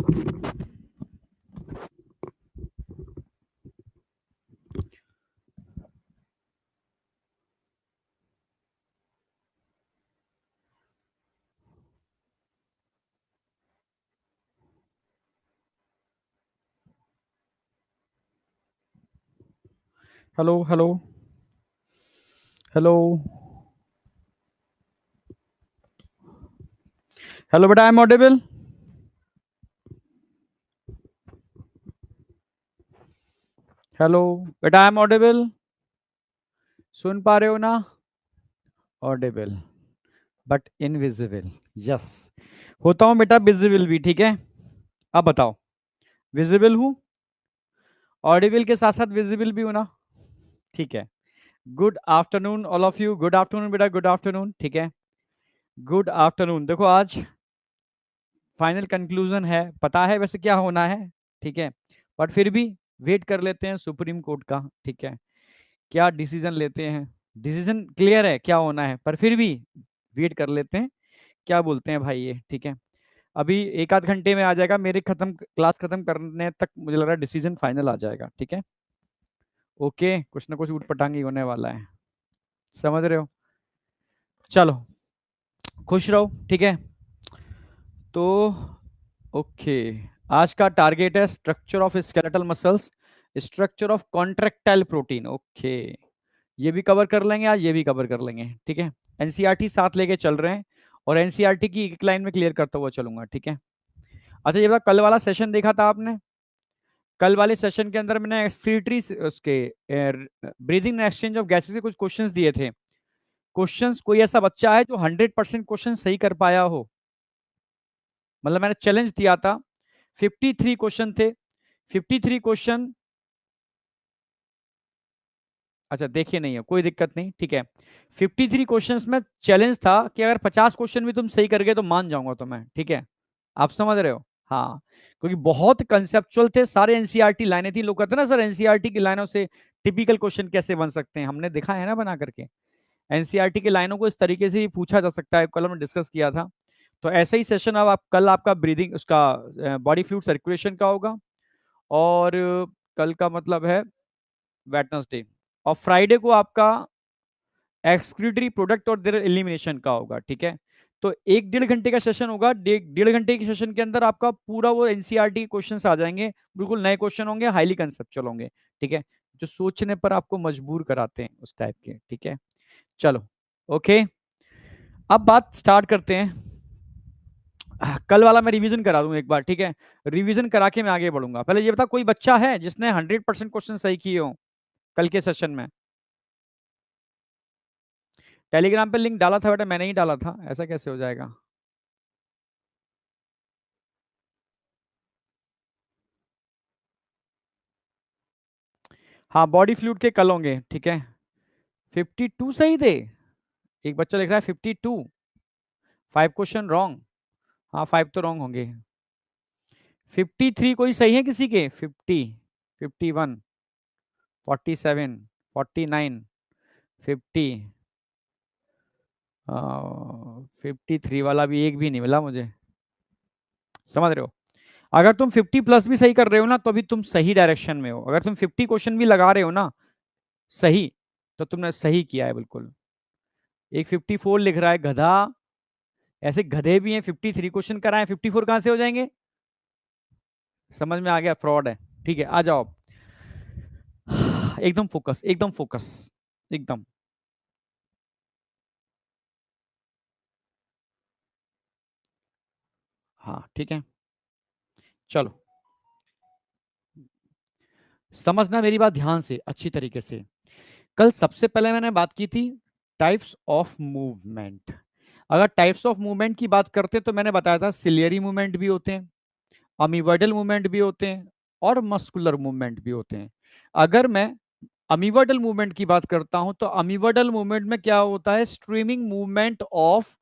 Hello hello hello hello बेटा, I am audible? Hello बेटा, I am audible? सुन पा रहे हो ना? Audible but invisible. यस, होता हूँ बेटा विजिबल भी, ठीक है। अब बताओ, विजिबल हूँ, ऑडिबल के साथ साथ विजिबल भी हूँ ना? ठीक है। Good afternoon all of you. Good afternoon बेटा, गुड आफ्टरनून। ठीक है, गुड आफ्टरनून। देखो, आज फाइनल कंक्लूजन है, पता है वैसे क्या होना है, ठीक है, बट फिर भी वेट कर लेते हैं सुप्रीम कोर्ट का, ठीक है, क्या डिसीजन लेते हैं। डिसीजन क्लियर है क्या होना है, पर फिर भी वेट कर लेते हैं क्या बोलते हैं भाई ये, ठीक है। अभी एक आध घंटे में आ जाएगा, मेरे खत्म क्लास खत्म करने तक मुझे लग रहा है डिसीजन फाइनल आ जाएगा, ठीक है। ओके, कुछ ना कुछ ऊटपटांगी होने वाला है, समझ रहे हो? चलो, खुश रहो, ठीक है। तो ओके, आज का टारगेट है structure of skeletal muscles, structure of contractile protein. Okay, ये भी कवर कर लेंगे आज, ये भी कवर कर लेंगे, ठीक है। एनसीईआरटी साथ लेके चल रहे हैं, और एनसीईआरटी की एक लाइन में क्लियर करता हुआ चलूंगा, ठीक है। अच्छा, ये बात, कल वाला सेशन देखा था आपने? कल वाले सेशन के अंदर मैंने एक्सक्रीटरी उसके ब्रीदिंग एक्सचेंज ऑफ गैसेस के कुछ क्वेश्चंस दिए थे। क्वेश्चंस, कोई ऐसा बच्चा है जो 100% क्वेश्चन सही कर पाया हो? मतलब मैंने चैलेंज दिया था, 53 क्वेश्चन थे, 53 क्वेश्चन। अच्छा, देखिए नहीं है, कोई दिक्कत नहीं, ठीक है। 53 क्वेश्चंस में चैलेंज था कि अगर 50 क्वेश्चन भी तुम सही कर गए तो मान जाऊंगा तुम्हें, ठीक है। आप समझ रहे हो? हाँ, क्योंकि बहुत कंसेप्चुअल थे, सारे एनसीईआरटी लाइनें थी। लोग कहते हैं ना सर, एनसीईआरटी की लाइनों से टिपिकल क्वेश्चन कैसे बन सकते हैं, हमने देखा है ना बना करके। एनसीईआरटी की लाइनों को इस तरीके से ही पूछा जा सकता है, कल हमने डिस्कस किया था। तो ऐसा ही सेशन अब आप कल आपका ब्रीदिंग उसका बॉडी फ्लूइड सर्कुलेशन का होगा, और कल का मतलब है वेटनेसडे, और फ्राइडे को आपका एक्सक्रीटरी प्रोडक्ट और देयर एलिमिनेशन का होगा, ठीक है। तो एक 1.5 घंटे का सेशन होगा, 1.5 घंटे के सेशन के अंदर आपका पूरा वो एनसीईआरटी क्वेश्चंस आ जाएंगे, बिल्कुल नए क्वेश्चन होंगे, हाईली कंसेप्चुअल होंगे, ठीक है, जो सोचने पर आपको मजबूर कराते हैं उस टाइप के, ठीक है। चलो, ओके, अब बात स्टार्ट करते हैं। कल वाला मैं रिवीजन करा दूं एक बार, ठीक है। रिवीजन करा के मैं आगे बढ़ूंगा। पहले ये बता, कोई बच्चा है जिसने 100% क्वेश्चन सही किए हो कल के सेशन में? टेलीग्राम पे लिंक डाला था बेटा, मैंने ही डाला था, ऐसा कैसे हो जाएगा? हाँ, बॉडी फ्लूइड के कल होंगे, ठीक है। 52 सही थे? एक बच्चा लिख रहा है 52, 5 क्वेश्चन रॉन्ग। हाँ, 5 तो रॉन्ग होंगे। 53 कोई सही है किसी के? 50, 51, 47, 49, 50, 53 वाला भी एक भी नहीं मिला मुझे, समझ रहे हो? अगर तुम 50 प्लस भी सही कर रहे हो ना, तो भी तुम सही डायरेक्शन में हो। अगर तुम 50 क्वेश्चन भी लगा रहे हो ना सही, तो तुमने सही किया है बिल्कुल। एक 54 लिख रहा है गधा, ऐसे गधे भी हैं, 53 क्वेश्चन कराए, 54 कहां से हो जाएंगे? समझ में आ गया, फ्रॉड है। ठीक है, आ जाओ एकदम फोकस, एकदम फोकस, एकदम। हाँ, ठीक है, चलो, समझना मेरी बात ध्यान से, अच्छी तरीके से। कल सबसे पहले मैंने बात की थी टाइप्स ऑफ मूवमेंट। अगर टाइप्स ऑफ मूवमेंट की बात करते तो मैंने बताया था सिलियरी मूवमेंट भी होते हैं, अमीवर्डल मूवमेंट भी होते हैं, और मस्कुलर मूवमेंट भी होते हैं। अगर मैं अमीवर्डल मूवमेंट की बात करता हूं, तो अमीवर्डल मूवमेंट में क्या होता है? Streaming movement of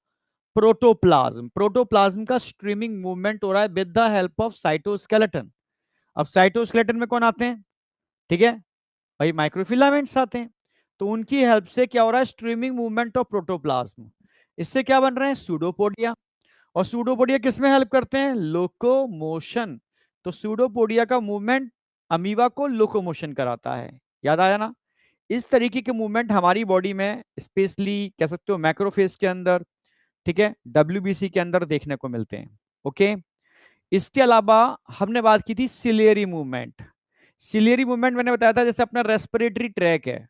protoplasm. Protoplasm का स्ट्रीमिंग मूवमेंट हो रहा है with the help of cytoskeleton. अब साइटोस्केलेटन में कौन आते हैं? ठीक है भाई, माइक्रोफिलामेंट्स आते हैं। तो उनकी हेल्प से क्या हो रहा है? Streaming movement of protoplasm. इससे क्या बन रहे हैं? सूडोपोडिया। और सूडोपोडिया किस में हेल्प करते हैं? लोकोमोशन। तो सूडोपोडिया का मूवमेंट अमीबा को लोकोमोशन कराता है। याद आया ना? इस तरीके के मूवमेंट हमारी बॉडी में स्पेशली कह सकते हो मैक्रोफेज के अंदर, ठीक है, डब्ल्यूबीसी के अंदर देखने को मिलते हैं। ओके। इसके अलावा हमने बात की थी सिलियरी मूवमेंट। सिलियरी मूवमेंट मैंने बताया था जैसे अपना रेस्पिरेटरी ट्रैक है,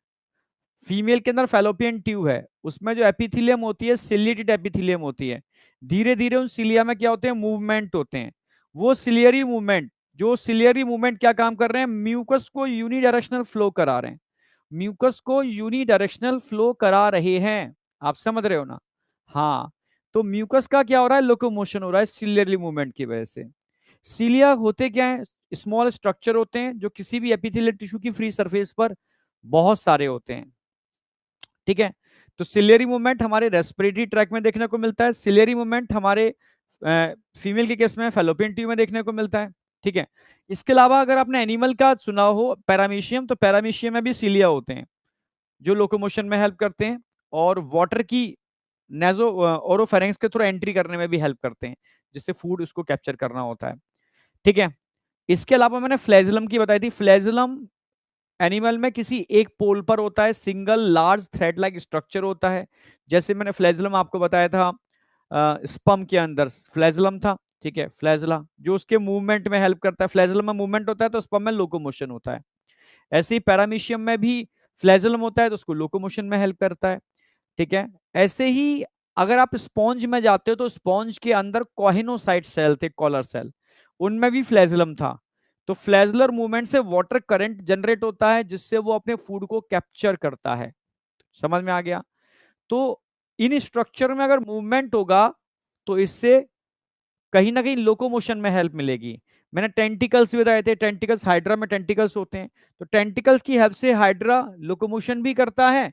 फीमेल के अंदर फैलोपियन ट्यूब है, उसमें जो एपिथीलियम होती है सिलिएटेड एपिथीलियम होती है। धीरे धीरे उन सिलिया में क्या होते हैं? मूवमेंट होते हैं। वो सिलियरी मूवमेंट, जो सिलियरी मूवमेंट क्या काम कर रहे हैं? म्यूकस को यूनिडायरेक्शनल फ्लो करा रहे हैं। म्यूकस को यूनिडायरेक्शनल फ्लो करा रहे हैं। आप समझ रहे हो ना? हाँ। तो म्यूकस का क्या हो रहा है? लोकोमोशन हो रहा है सिलियरली मूवमेंट की वजह से। सीलिया होते क्या है? स्मॉल स्ट्रक्चर होते हैं जो किसी भी एपिथेलियल टिश्यू की फ्री सरफेस पर बहुत सारे होते हैं। ठीक है। तो सिलियरी मूवमेंट हमारे रेस्पिरेटरी ट्रैक में देखने को मिलता है। सिलियरी मूवमेंट हमारे फीमेल के केस में फैलोपियन ट्यूब में देखने को मिलता है। ठीक है। इसके अलावा अगर आपने एनिमल का सुना हो पैरामीशियम, तो पैरामीशियम में भी सिलिया होते हैं जो लोकोमोशन में हेल्प करते हैं और वाटर की नेजो ओरोफेरिंक्स के थ्रू एंट्री करने में भी हेल्प करते हैं, जिससे फूड उसको कैप्चर करना होता है। ठीक है। इसके अलावा मैंने फ्लैजलम की बताई थी। फ्लैजलम एनिमल में किसी एक पोल पर होता है, single large thread like structure होता है। जैसे मैंने फ्लैजलम आपको बताया था, स्पम के अंदर फ्लैजलम था। ठीक है, फ्लैजला जो उसके मूवमेंट में हेल्प करता है। फ्लैजलम में मूवमेंट होता है तो स्पम में लोकोमोशन होता है। ऐसे ही पैरामीशियम में भी फ्लैजलम होता है तो उसको लोकोमोशन में हेल्प करता है। ठीक है। ऐसे ही अगर आप स्पॉन्ज में जाते हो तो स्पॉन्ज के अंदर कोहिनोसाइट सेल थे, कॉलर सेल, उनमें भी फ्लैजलम था। तो फ्लैजलर मूवमेंट से वाटर करंट जनरेट होता है जिससे वो अपने फूड को कैप्चर करता है। समझ में आ गया? तो इन स्ट्रक्चर में अगर मूवमेंट होगा तो इससे कहीं ना कहीं लोकोमोशन में हेल्प मिलेगी। मैंने टेंटिकल्स भी बताए थे, टेंटिकल्स हाइड्रा में टेंटिकल्स होते हैं, तो टेंटिकल्स की हेल्प से हाइड्रा लोकोमोशन भी करता है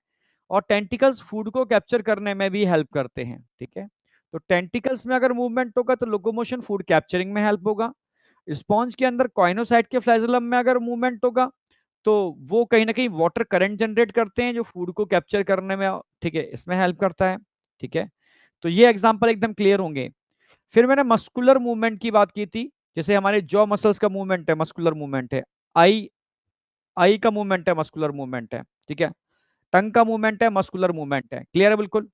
और टेंटिकल्स फूड को कैप्चर करने में भी हेल्प करते हैं। ठीक है। तो टेंटिकल्स में अगर मूवमेंट होगा तो लोकोमोशन फूड कैप्चरिंग में हेल्प होगा। स्पॉन्ज के अंदर कॉइनोसाइट के फ्लैजलम में अगर मूवमेंट होगा तो वो कहीं ना कहीं वाटर करंट जनरेट करते हैं जो फूड को कैप्चर करने में, ठीक है, इसमें हेल्प करता है। ठीक है। तो ये एग्जांपल एकदम क्लियर होंगे। फिर मैंने मस्कुलर मूवमेंट की बात की थी। जैसे हमारे जॉ मसल्स का मूवमेंट है, मस्कुलर मूवमेंट है। आई आई का मूवमेंट है, मस्कुलर मूवमेंट है। ठीक है। टंग का मूवमेंट है, मस्कुलर मूवमेंट है। क्लियर है बिल्कुल?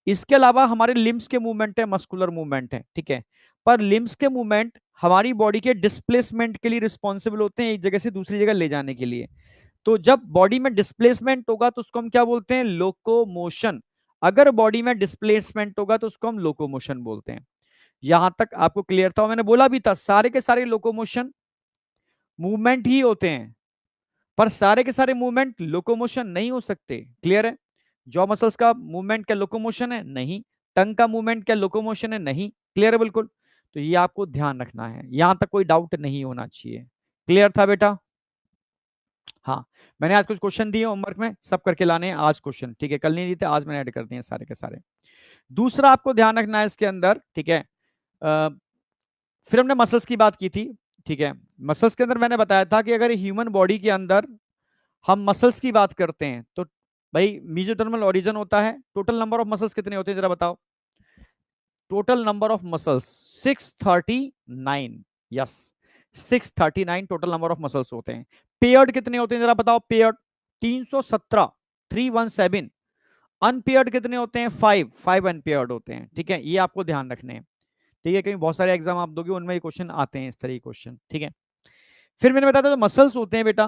इसके अलावा हमारे लिम्स के मूवमेंट है, मस्कुलर मूवमेंट है। ठीक है। पर लिम्स के मूवमेंट हमारी बॉडी के डिस्प्लेसमेंट के लिए रिस्पॉन्सिबल होते हैं, एक जगह से दूसरी जगह ले जाने के लिए। तो जब बॉडी में डिस्प्लेसमेंट होगा तो उसको हम क्या बोलते हैं? लोकोमोशन। अगर बॉडी में डिस्प्लेसमेंट होगा तो उसको हम लोकोमोशन बोलते हैं। यहां तक आपको क्लियर था? मैंने बोला भी था सारे के सारे लोकोमोशन मूवमेंट ही होते हैं, पर सारे के सारे मूवमेंट लोकोमोशन नहीं हो सकते। क्लियर है? जॉ मसल्स का मूवमेंट क्या लोकोमोशन है? नहीं। टंग का मूवमेंट क्या लोकोमोशन है? नहीं। क्लियर है बिल्कुल? तो ये आपको ध्यान रखना है, यहां तक कोई डाउट नहीं होना चाहिए। क्लियर था बेटा? हाँ। मैंने आज कुछ क्वेश्चन दिए होमवर्क में, सब करके लाने हैं आज क्वेश्चन। ठीक है, कल नहीं दिए थे, आज मैंने ऐड कर दिए सारे के सारे। दूसरा आपको ध्यान रखना है इसके अंदर, ठीक है, फिर हमने मसल्स की बात की थी। ठीक है। मसल्स के अंदर मैंने बताया था कि अगर ह्यूमन बॉडी के अंदर हम मसल्स की बात करते हैं तो भाई मीजोडर्मल ओरिजिन होता है। टोटल नंबर ऑफ मसल्स कितने होते हैं जरा बताओ? Total number of muscles 639। Yes, 639 total number of muscles होते हैं। पेयर्ड कितने होते हैं जरा बताओ? पेयर्ड 317, 317। अनपेयर्ड कितने होते हैं? 5 अनपेयर्ड होते हैं। ठीक है, ये आपको ध्यान रखने हैं। ठीक है, कहीं बहुत सारे एग्जाम आप दोगे उनमें ये क्वेश्चन आते हैं, इस तरह के क्वेश्चन। ठीक है। फिर मैंने बताया था जो मसल्स होते हैं बेटा,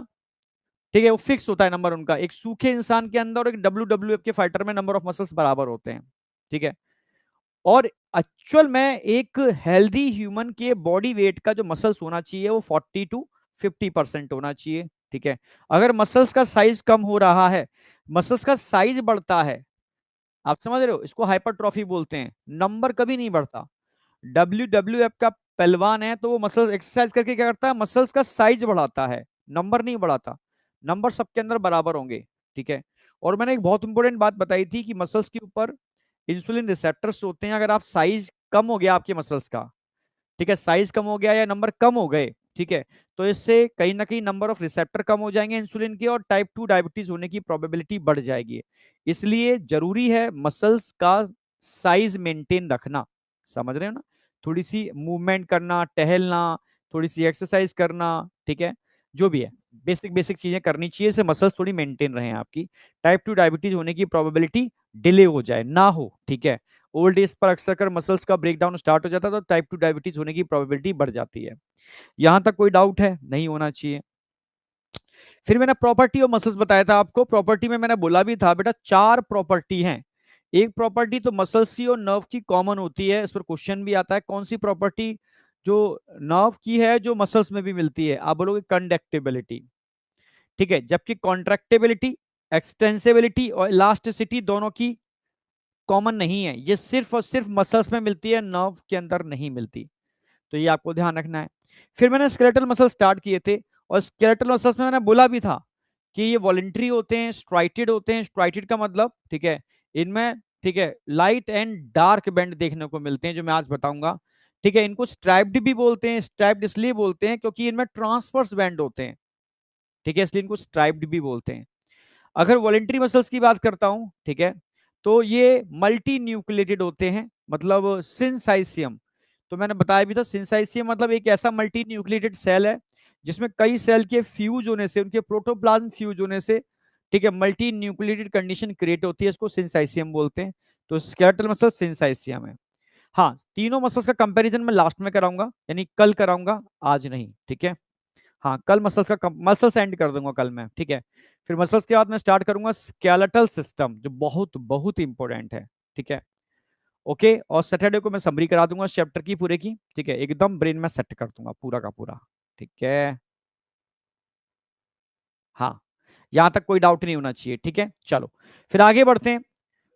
ठीक है, वो फिक्स होता है नंबर उनका। एक सूखे इंसान के अंदर और एक डब्ल्यू के फाइटर में नंबर ऑफ मसल्स बराबर होते हैं। ठीक है। और एक्चुअल में एक हेल्दी ह्यूमन के बॉडी वेट का जो मसल्स होना चाहिए वो 40 to 50% होना चाहिए। ठीक है। अगर मसल्स का साइज कम हो रहा है, मसल्स का साइज बढ़ता है, आप समझ रहे हो, इसको हाइपरट्रॉफी बोलते हैं, नंबर कभी नहीं बढ़ता। WWF का पहलवान है तो वो मसल्स एक्सरसाइज करके क्या करता है? मसल्स का साइज बढ़ाता है, नंबर नहीं बढ़ाता। नंबर सबके अंदर बराबर होंगे। ठीक है। और मैंने एक बहुत इंपॉर्टेंट बात बताई थी कि मसल्स के ऊपर इंसुलिन रिसेप्टर्स होते हैं। अगर आप साइज कम हो गया आपके मसल्स का, ठीक है, साइज कम हो गया या नंबर कम हो गए, ठीक है, तो इससे कहीं ना कहीं नंबर ऑफ रिसेप्टर कम हो जाएंगे इंसुलिन के और टाइप 2 डायबिटीज होने की प्रोबेबिलिटी बढ़ जाएगी। इसलिए जरूरी है मसल्स का साइज मेंटेन रखना। समझ रहे हो ना? थोड़ी सी मूवमेंट करना, टहलना, थोड़ी सी एक्सरसाइज करना, ठीक है, जो भी है बेसिक बेसिक चीजें करनी चाहिए, से मसल्स थोड़ी मेंटेन रहे आपकी, टाइप 2 डायबिटीज होने की प्रोबेबिलिटी डिले हो जाए ना हो, ठीक है। ओल्ड एज पर अक्सर कर मसल्स का ब्रेकडाउन स्टार्ट हो जाता है तो टाइप 2 डायबिटीज होने की प्रोबेबिलिटी बढ़ जाती है। यहां तक कोई डाउट है? नहीं होना चाहिए। फिर मैंने प्रॉपर्टी ऑफ मसल्स बताया था आपको, प्रॉपर्टी में मैंने बोला भी था बेटा 4 प्रॉपर्टी हैं। एक प्रॉपर्टी तो मसल्स की और नर्व की कॉमन होती है, इस पर क्वेश्चन भी आता है, कौन सी प्रॉपर्टी जो नर्व की है जो मसल्स में भी मिलती है, आप बोलोगे कंडक्टिबिलिटी, ठीक है। जबकि कॉन्ट्रैक्टिबिलिटी, एक्सटेंसिबिलिटी और इलास्टिसिटी दोनों की कॉमन नहीं है, ये सिर्फ और सिर्फ मसल्स में मिलती है, नर्व के अंदर नहीं मिलती, तो ये आपको ध्यान रखना है। फिर मैंने स्केलेटल मसल स्टार्ट किए थे, और स्केलेटल मसल्स में मैंने बोला भी था कि ये वॉलेंट्री होते हैं, स्ट्राइटेड होते हैं, स्ट्राइटेड का मतलब, ठीक है, इनमें, ठीक है, लाइट एंड डार्क बैंड देखने को मिलते हैं जो मैं आज बताऊंगा, ठीक है। इनको स्ट्राइप्ड भी बोलते हैं, स्ट्राइप्ड इसलिए बोलते हैं क्योंकि इनमें ट्रांसवर्स बैंड होते हैं, ठीक है, इसलिए इनको स्ट्राइप्ड भी बोलते हैं। अगर वॉलेंट्री मसल्स की बात करता हूं, ठीक है, तो ये मल्टी न्यूक्लिएटेड होते हैं, मतलब सिंसाइसियम, तो मैंने बताया भी था सिंसाइसियम मतलब एक ऐसा मल्टी न्यूक्लिएटेड सेल है जिसमें कई सेल के फ्यूज होने से, उनके प्रोटोप्लाज्म फ्यूज होने से, ठीक है, मल्टी न्यूक्लिएटेड कंडीशन क्रिएट होती है, इसको सिंसाइसियम बोलते हैं। तो स्केलेटल मसल सिंसाइसियम है। हाँ, तीनों मसल्स का कंपैरिजन मैं लास्ट में कराऊंगा, यानी कल कराऊंगा, आज नहीं, ठीक है। हाँ, कल मसल्स एंड कर दूंगा कल मैं, ठीक है। फिर मसल्स के बाद मैं स्टार्ट करूंगा स्केलेटल सिस्टम, जो बहुत बहुत इंपॉर्टेंट है, ठीक है। ओके, और सैटरडे को मैं समरी करा दूंगा चैप्टर की पूरे की, ठीक है, एकदम ब्रेन में सेट कर दूंगा पूरा का पूरा, ठीक है। हाँ, यहां तक कोई डाउट नहीं होना चाहिए, ठीक है। चलो फिर आगे बढ़ते हैं।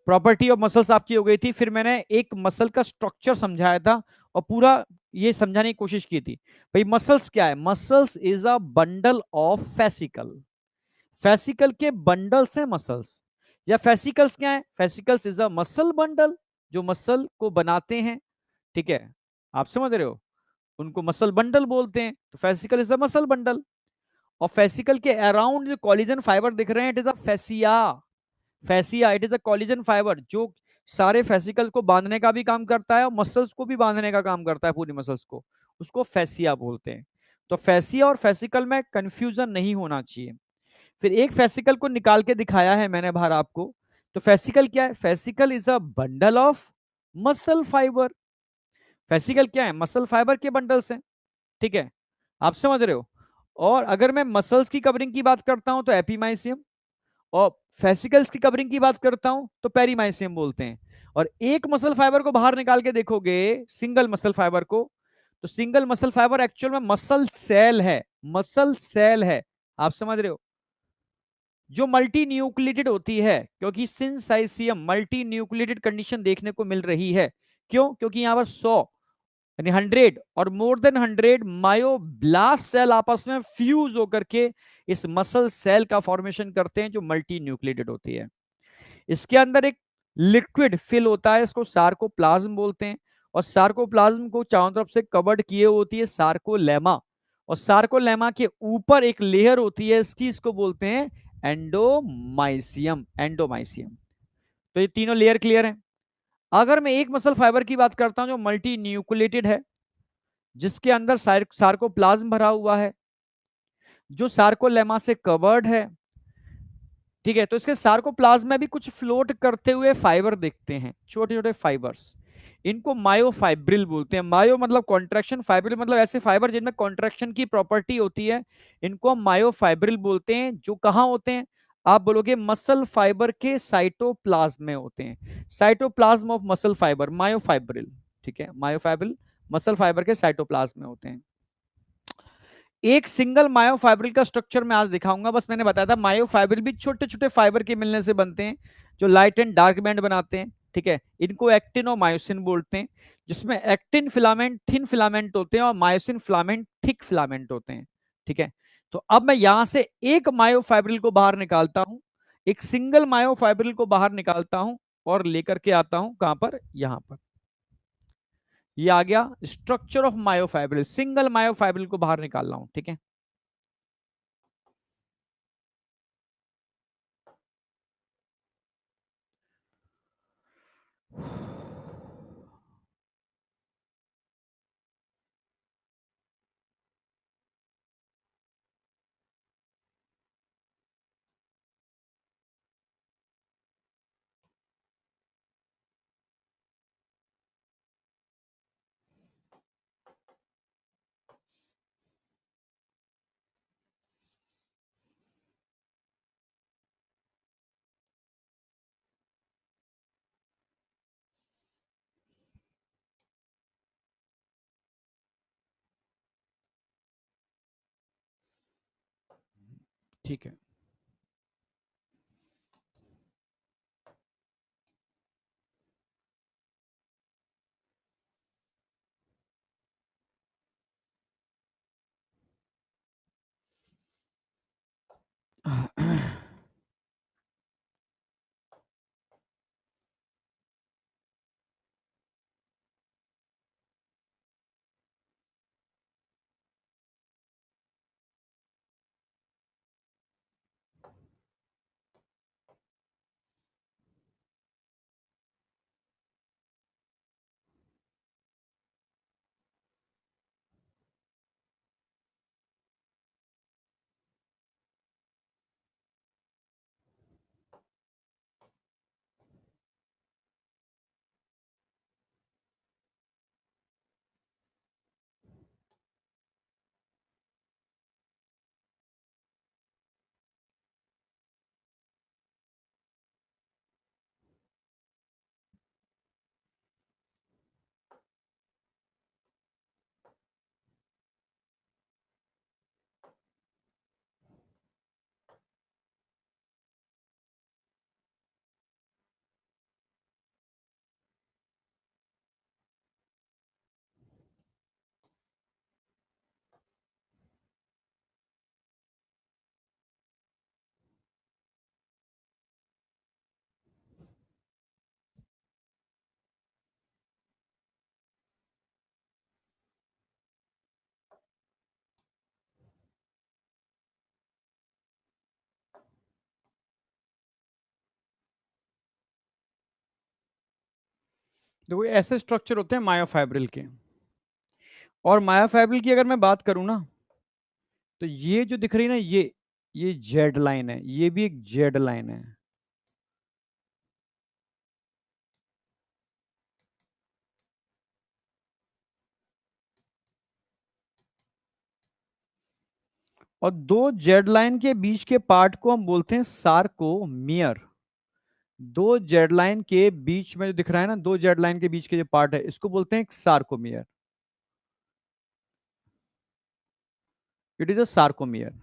प्रॉपर्टी ऑफ मसल्स आपकी हो गई थी, फिर मैंने एक मसल का स्ट्रक्चर समझाया था और पूरा ये समझाने की कोशिश की थी, भाई मसल्स क्या है, muscles is a bundle of fascicle, fascicle के बंडल्स हैं मसल्स, या फेसिकल्स क्या है, fascicles is a muscle bundle जो मसल को बनाते हैं, ठीक है, आप समझ रहे हो, उनको मसल बंडल बोलते हैं, तो fascicle is a muscle bundle. और फेसिकल के अराउंड जो कॉलिजन फाइबर दिख रहे हैं, it is a fascia, fascia it is a collision fibre जो सारे फेसिकल को बांधने का भी काम करता है और मसल्स को भी बांधने का काम करता है, पूरी मसल्स को, उसको फेसिया बोलते हैं। तो फेसिया और फेसिकल में कंफ्यूजन नहीं होना चाहिए। फिर एक फेसिकल को निकाल के दिखाया है मैंने बाहर आपको, तो फेसिकल क्या है, fascicle is a bundle of muscle fibre, fascicle क्या है, मसल फाइबर के बंडल्स हैं, ठीक है, आप समझ रहे हो। और अगर मैं मसल्स की कवरिंग की बात करता हूं तो एपीमाइसियम, और फेसिकल्स की कवरिंग की बात करता हूं तो पेरीमाइसियम बोलते हैं। और एक मसल फाइबर को बाहर निकाल के देखोगे, सिंगल मसल फाइबर को, तो सिंगल मसल फाइबर एक्चुअल में मसल सेल है, मसल सेल है, आप समझ रहे हो, जो मल्टी न्यूक्लिएटेड होती है, क्योंकि सिंसाइसियम मल्टी न्यूक्लिएटेड कंडीशन देखने को मिल रही है। क्यों? क्योंकि यहां पर 100 यानी 100 और मोर देन 100 मायोब्लास्ट सेल आपस में फ्यूज होकर के इस मसल सेल का फॉर्मेशन करते हैं जो मल्टी न्यूक्लिएटेड होती है। इसके अंदर एक लिक्विड फिल होता है, इसको सार्कोप्लाज्म बोलते हैं, और सार्कोप्लाज्म को चारों तरफ से कवर्ड किए होती है सार्कोलेमा, और सार्कोलेमा के ऊपर एक लेयर होती है इसकी, इसको बोलते हैं एंडोमाइसियम, एंडोमाइसियम। तो ये तीनों लेयर क्लियर है। अगर मैं एक मसल फाइबर की बात करता हूं जो मल्टी न्यूक्लिएटेड है, जिसके अंदर सार्कोप्लाज्म भरा हुआ है, जो सार्कोलेमा से कवर्ड है, ठीक है, तो इसके सार्कोप्लाज्म में भी कुछ फ्लोट करते हुए फाइबर दिखते हैं, छोटे छोटे फाइबर्स, इनको मायोफाइब्रिल बोलते हैं। मायो मतलब कॉन्ट्रैक्शन, फाइब्रिल मतलब ऐसे फाइबर जिनमें कॉन्ट्रैक्शन की प्रॉपर्टी होती है, इनको हम मायोफाइब्रिल बोलते हैं, जो कहाँ होते हैं, आप बोलोगे मसल फाइबर के साइटोप्लाज्म में होते हैं, cytoplasm of muscle fibre myofibril, ठीक है, मायोफाइब्रिल मसल फाइबर के साइटोप्लाज्म में होते हैं। एक सिंगल मायोफाइब्रिल का स्ट्रक्चर मैं आज दिखाऊंगा, बस मैंने बताया था मायोफाइब्रिल भी छोटे छोटे फाइबर के मिलने से बनते हैं जो लाइट एंड डार्क बैंड बनाते हैं, ठीक है, इनको एक्टिन और मायोसिन बोलते हैं, जिसमें एक्टिन फिलामेंट थिन फिलामेंट होते हैं और मायोसिन फिलामेंट थिक फिलामेंट होते हैं, ठीक है। तो अब मैं यहां से एक मायोफाइब्रिल को बाहर निकालता हूं, एक सिंगल मायोफाइब्रिल को बाहर निकालता हूं और लेकर के आता हूं कहां पर, यहां पर, ये आ गया structure of myofibril, single myofibril को बाहर निकाल रहा हूं, ठीक है। ठीक है। देखो ऐसे स्ट्रक्चर होते हैं मायोफाइब्रिल के। और मायोफाइब्रिल की अगर मैं बात करूं ना, तो ये जो दिख रही है ना, ये जेड लाइन है, ये भी एक जेड लाइन है। और दो जेड लाइन के बीच के पार्ट को हम बोलते हैं सार्कोमियर। दो जेड लाइन के बीच में जो दिख रहा है ना, दो जेड लाइन के बीच के जो पार्ट है, इसको बोलते हैं sarcomere. It is a sarcomere.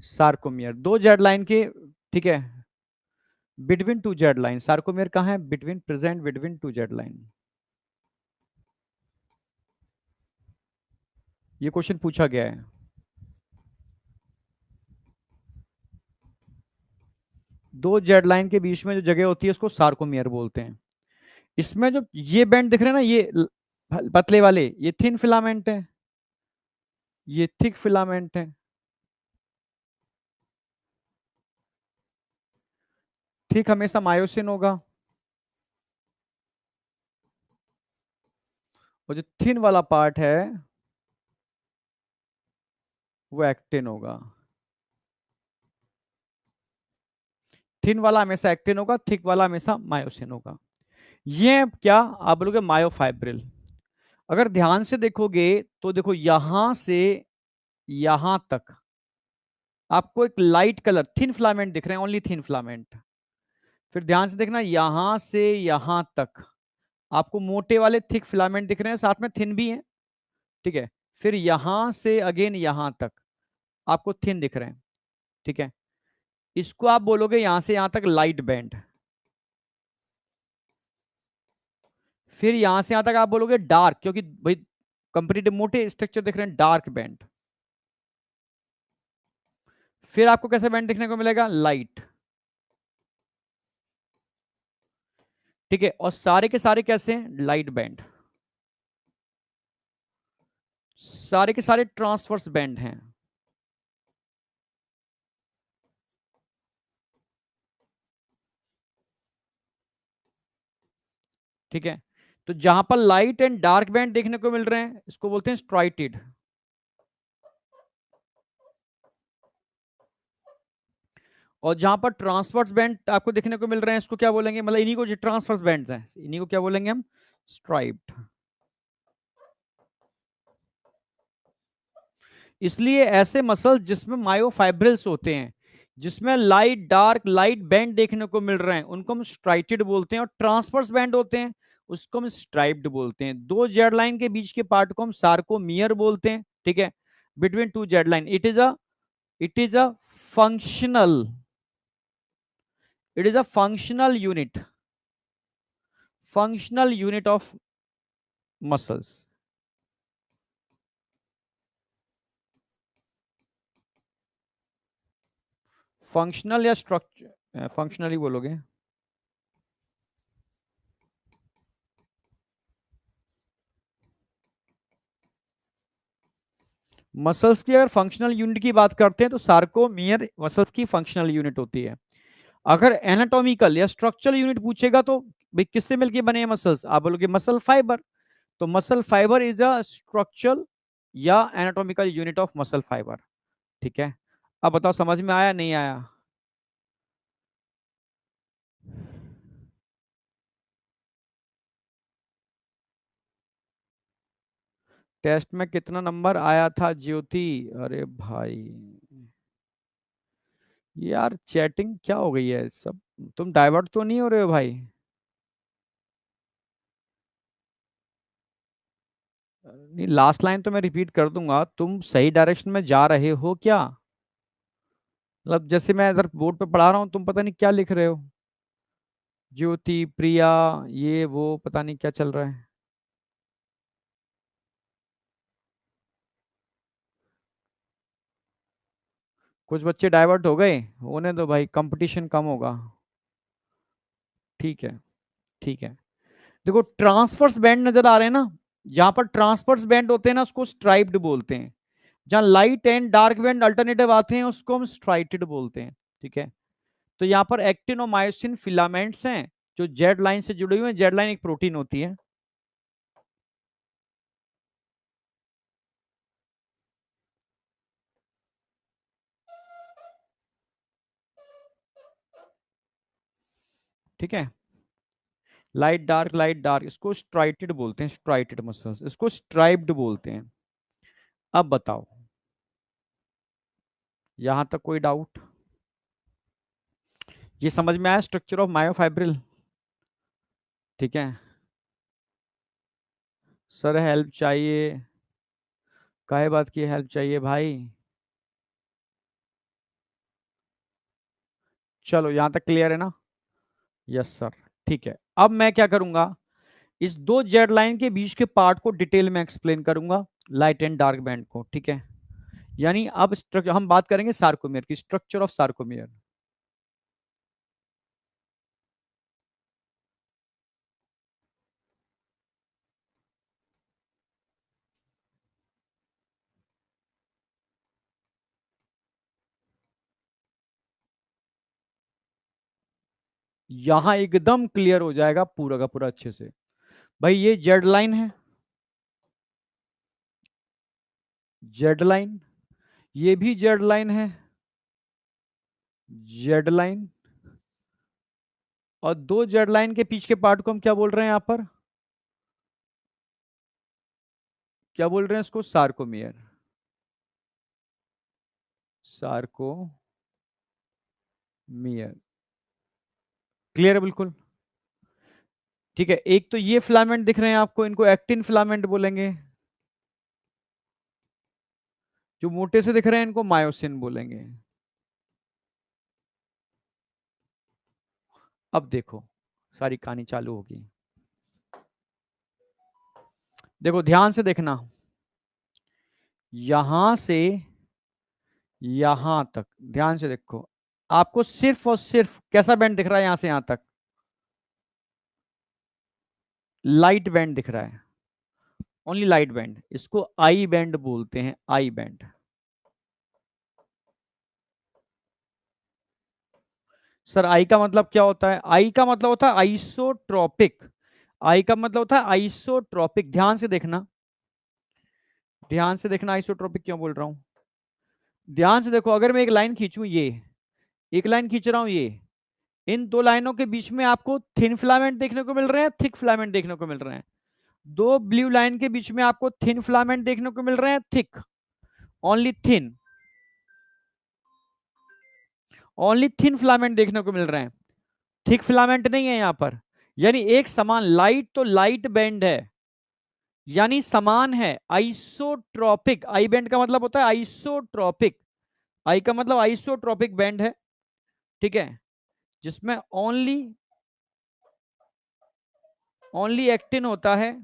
Sarcomere दो जेड लाइन के, ठीक है, between two Z line. Sarcomere कहाँ है? Between, present between two Z line. ये क्वेश्चन पूछा गया है। दो जेड लाइन के बीच में जो जगह होती है उसको सार्कोमियर बोलते हैं। इसमें जो ये बैंड दिख रहे हैं ना, ये पतले वाले, ये थिन फिलामेंट है, ये थिक फिलामेंट है। थिक हमेशा मायोसिन होगा, और जो थिन वाला पार्ट है वो एक्टिन होगा। थिन वाला हमेशा एक्टिन होगा, थिक वाला हमेशा मायोसिन होगा। ये क्या आप बोलोगे? मायोफाइब्रिल। अगर ध्यान से देखोगे तो देखो, यहां से यहां तक आपको एक लाइट कलर थिन फिलामेंट दिख रहे हैं, ओनली थिन फिलामेंट। फिर ध्यान से देखना, यहां से यहां तक आपको मोटे वाले थिक फिलामेंट दिख रहे हैं, साथ में थिन भी हैं, ठीक है। फिर यहां से अगेन यहां तक आपको थिन दिख रहे हैं, ठीक है। इसको आप बोलोगे यहां से यहां तक लाइट बैंड। फिर यहां से यहां तक आप बोलोगे डार्क, क्योंकि भाई कंपेरेटिव मोटे स्ट्रक्चर दिख रहे हैं, डार्क बैंड। फिर आपको कैसा बैंड देखने को मिलेगा? लाइट, ठीक है। और सारे के सारे कैसे हैं? Light band. सारे के सारे ट्रांसवर्स बैंड हैं, ठीक है। तो जहां पर लाइट एंड डार्क बैंड देखने को मिल रहे हैं, इसको बोलते हैं स्ट्राइटेड। और जहां पर ट्रांसवर्स बैंड आपको देखने को मिल रहे हैं, इसको क्या बोलेंगे? मतलब इन्हीं को जो ट्रांसवर्स बैंड हैं, इन्हीं को क्या बोलेंगे हम? स्ट्राइप्ड। इसलिए ऐसे मसल जिसमें मायोफाइब्रिल्स होते हैं, जिसमें लाइट डार्क लाइट बैंड देखने को मिल रहे हैं, उनको हम स्ट्राइटेड बोलते हैं। और ट्रांसवर्स बैंड होते हैं, उसको हम स्ट्राइप्ड बोलते हैं। दो जेड लाइन के बीच के पार्ट को हम सार्कोमियर बोलते हैं, ठीक है। Between two Z line it is a functional it is a functional unit of muscles. Functional या स्ट्रक्चर, फंक्शनल ही बोलोगे। मसल्स की अगर फंक्शनल यूनिट की बात करते हैं तो सार्कोमियर मसल्स की फंक्शनल यूनिट होती है। अगर एनाटॉमिकल या स्ट्रक्चरल यूनिट पूछेगा तो भाई किससे मिलके बने हैं मसल्स, आप बोलोगे मसल फाइबर। तो muscle fibre is a structural या anatomical unit of muscle fibre, ठीक है। अब बताओ समझ में आया नहीं आया? टेस्ट में कितना नंबर आया था ज्योति? अरे भाई यार चैटिंग क्या हो गई है सब, तुम डाइवर्ट तो नहीं हो रहे हो भाई? नहीं, लास्ट लाइन तो मैं रिपीट कर दूंगा, तुम सही डायरेक्शन में जा रहे हो क्या? मतलब जैसे मैं इधर बोर्ड पे पढ़ा रहा हूँ, तुम पता नहीं क्या लिख रहे हो। ज्योति, प्रिया, ये वो पता नहीं क्या चल रहा है। कुछ बच्चे डाइवर्ट हो गए, होने दो भाई, कंपटीशन कम होगा। ठीक है, ठीक है। देखो ट्रांसफर्स बैंड नजर आ रहे हैं ना, जहां पर ट्रांसफर्स बैंड होते हैं ना उसको स्ट्राइप्ड बोलते हैं। जहां light and dark band alternative आते हैं उसको हम स्ट्राइटेड बोलते हैं, ठीक है। तो यहाँ पर एक्टिन और मायोसिन फिलामेंट्स हैं जो जेड लाइन से जुड़े हुए हैं। जेड लाइन एक प्रोटीन होती है। ठीक है, लाइट डार्क इसको स्ट्राइटेड बोलते हैं, स्ट्राइटेड मसल्स इसको स्ट्राइप्ड बोलते हैं। अब बताओ यहां तक कोई डाउट? ये समझ में आया स्ट्रक्चर ऑफ मायोफाइब्रिल? ठीक है। सर हेल्प चाहिए, काहे बात की हेल्प चाहिए भाई? चलो यहां तक क्लियर है ना? Yes sir. ठीक है, अब मैं क्या करूंगा, इस दो जेड लाइन के बीच के पार्ट को डिटेल में एक्सप्लेन करूंगा, लाइट एंड डार्क बैंड को, ठीक है। यानी अब हम बात करेंगे सार्कोमियर की, स्ट्रक्चर ऑफ सार्कोमियर। यहां एकदम क्लियर हो जाएगा पूरा का पूरा अच्छे से। भाई ये जेड लाइन है, जेड लाइन, ये भी जेड लाइन है, जेड लाइन। और दो जेड लाइन के पीछे के पार्ट को हम क्या बोल रहे हैं यहां पर? क्या बोल रहे हैं इसको? Sarcomere, sarcomere. क्लियर है बिल्कुल? ठीक है, एक तो ये फिलामेंट दिख रहे हैं आपको, इनको एक्टिन फिलामेंट बोलेंगे। जो मोटे से दिख रहे हैं इनको मायोसिन बोलेंगे। अब देखो सारी कहानी चालू होगी। देखो ध्यान से देखना, यहां से यहां तक ध्यान से देखो, आपको सिर्फ और सिर्फ कैसा बैंड दिख रहा है? यहां से यहां तक लाइट बैंड दिख रहा है, ओनली लाइट बैंड। इसको आई बैंड बोलते हैं, आई बैंड। सर आई का मतलब क्या होता है? आई का मतलब होता है आइसोट्रोपिक। आई का मतलब होता है आइसोट्रोपिक। ध्यान से देखना, ध्यान से देखना, आइसोट्रोपिक क्यों बोल रहा हूं? ध्यान से देखो, अगर मैं एक लाइन खींचूं, ये एक लाइन खींच रहा हूं, ये इन दो लाइनों के बीच में आपको थिन फिलामेंट देखने को मिल रहे हैं, थिक फिलामेंट देखने को मिल रहे हैं। दो ब्लू लाइन के बीच में आपको थिन फिलामेंट देखने को मिल रहे हैं, thick, only thin, only thin filament देखने को मिल रहे हैं, थिक फिलामेंट नहीं है यहां पर। यानी एक समान, लाइट तो लाइट बैंड है, यानी समान है। आइसोट्रॉपिक, आई बैंड का मतलब होता है आइसोट्रॉपिक, आई का मतलब आइसोट्रॉपिक बैंड है, ठीक है, जिसमें ओनली ओनली एक्टिन होता है,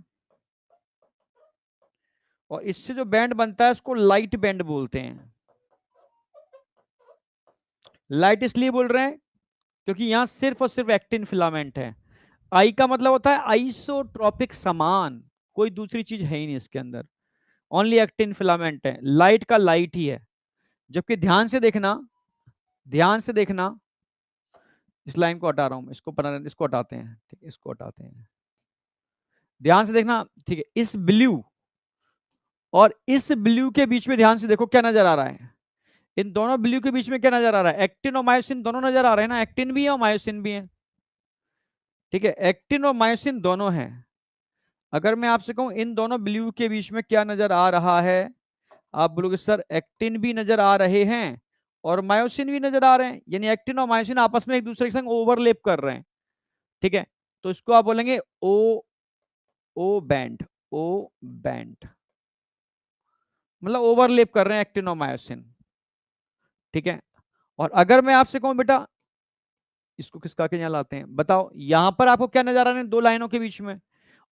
और इससे जो बैंड बनता है उसको लाइट बैंड बोलते हैं। लाइट इसलिए बोल रहे हैं क्योंकि यहां सिर्फ और सिर्फ एक्टिन फिलामेंट है। आई का मतलब होता है आइसोट्रॉपिक, समान, कोई दूसरी चीज है ही नहीं इसके अंदर, ओनली एक्टिन फिलामेंट है, लाइट का लाइट ही है। जबकि ध्यान से देखना, ध्यान से देखना, इस लाइन को हटा रहा हूं, इसको इसको हटाते हैं, ठीक है, इसको हटाते हैं, ध्यान से देखना, ठीक है, इस ब्लू और इस ब्लू के बीच में ध्यान से देखो क्या नजर आ रहा है। इन दोनों ब्लू के बीच में क्या नजर आ रहा है? एक्टिन और मायोसिन दोनों नजर आ रहे हैं ना, एक्टिन भी है और मायोसिन भी है, ठीक है, एक्टिन और मायोसिन दोनों हैं। अगर मैं आपसे कहूं इन दोनों ब्लू के बीच में क्या नजर आ रहा है, आप बोलोगे सर एक्टिन भी नजर आ रहे हैं और मायोसिन भी नजर आ रहे हैं, यानी एक्टिन और मायोसिन आपस में एक दूसरे के संग ओवरलेप कर रहे हैं, ठीक है, तो इसको आप बोलेंगे ओ, ओ बैंड, ओ बैंड, मतलब ओवरलेप कर रहे हैं एक्टिन और मायोसिन, ठीक है। और अगर मैं आपसे कहूं बेटा, इसको खिसका के यहां लाते हैं, बताओ यहां पर आपको क्या नजर आ रहा है दो लाइनों के बीच में?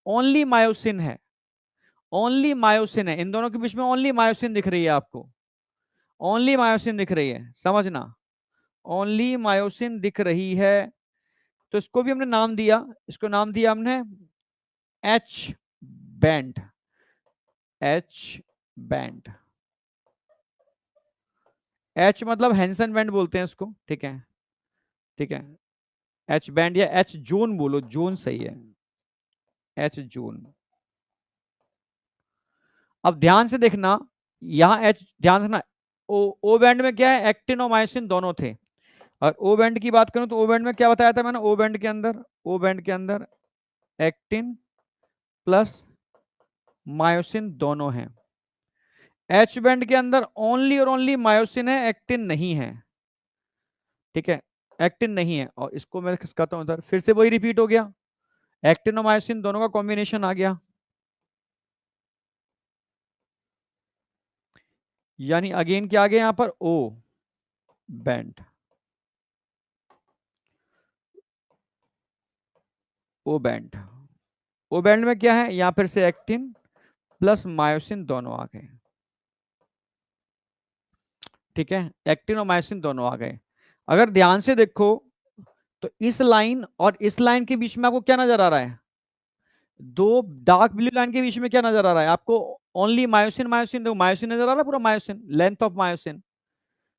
ओनली मायोसिन है, ओनली मायोसिन है, इन दोनों के बीच में ओनली मायोसिन दिख रही है आपको, ओनली मायोसिन दिख रही है, समझना, ओनली मायोसिन दिख रही है। तो इसको भी हमने नाम दिया, इसको नाम दिया हमने H band, H band, H मतलब हैंसन बैंड बोलते हैं इसको, ठीक है, ठीक है, एच बैंड या एच जोन बोलो, जोन सही है, एच जोन। अब ध्यान से देखना, यहां एच, ध्यान रखना, ओ बैंड में क्या है, एक्टिन और मायोसिन दोनों थे। और ओ बैंड की बात करूं तो ओ बैंड में क्या बताया था मैंने, ओ बैंड के अंदर, ओ बैंड के अंदर एक्टिन प्लस मायोसिन दोनों हैं। एच बैंड के अंदर ओनली और ओनली मायोसिन है, एक्टिन नहीं है, ठीक है, एक्टिन नहीं है। और इसको मैं खिसकाता हूं इधर, फिर से वही रिपीट हो गया, एक्टिन और मायोसिन दोनों का कॉम्बिनेशन आ गया, यानी अगेन क्या आ गया यहां पर, ओ band, O band, O band में क्या है, यहां फिर से एक्टिन प्लस मायोसिन दोनों आ गए, ठीक है, एक्टिन और मायोसिन दोनों आ गए। अगर ध्यान से देखो तो इस लाइन और इस लाइन के बीच में आपको क्या नजर आ रहा है, दो डार्क ब्लू लाइन के बीच में क्या नजर आ रहा है आपको, ओनली मायोसिन, मायोसिन देखो, मायोसिन नजर आ रहा है, पूरा मायोसिन, लेंथ ऑफ मायोसिन,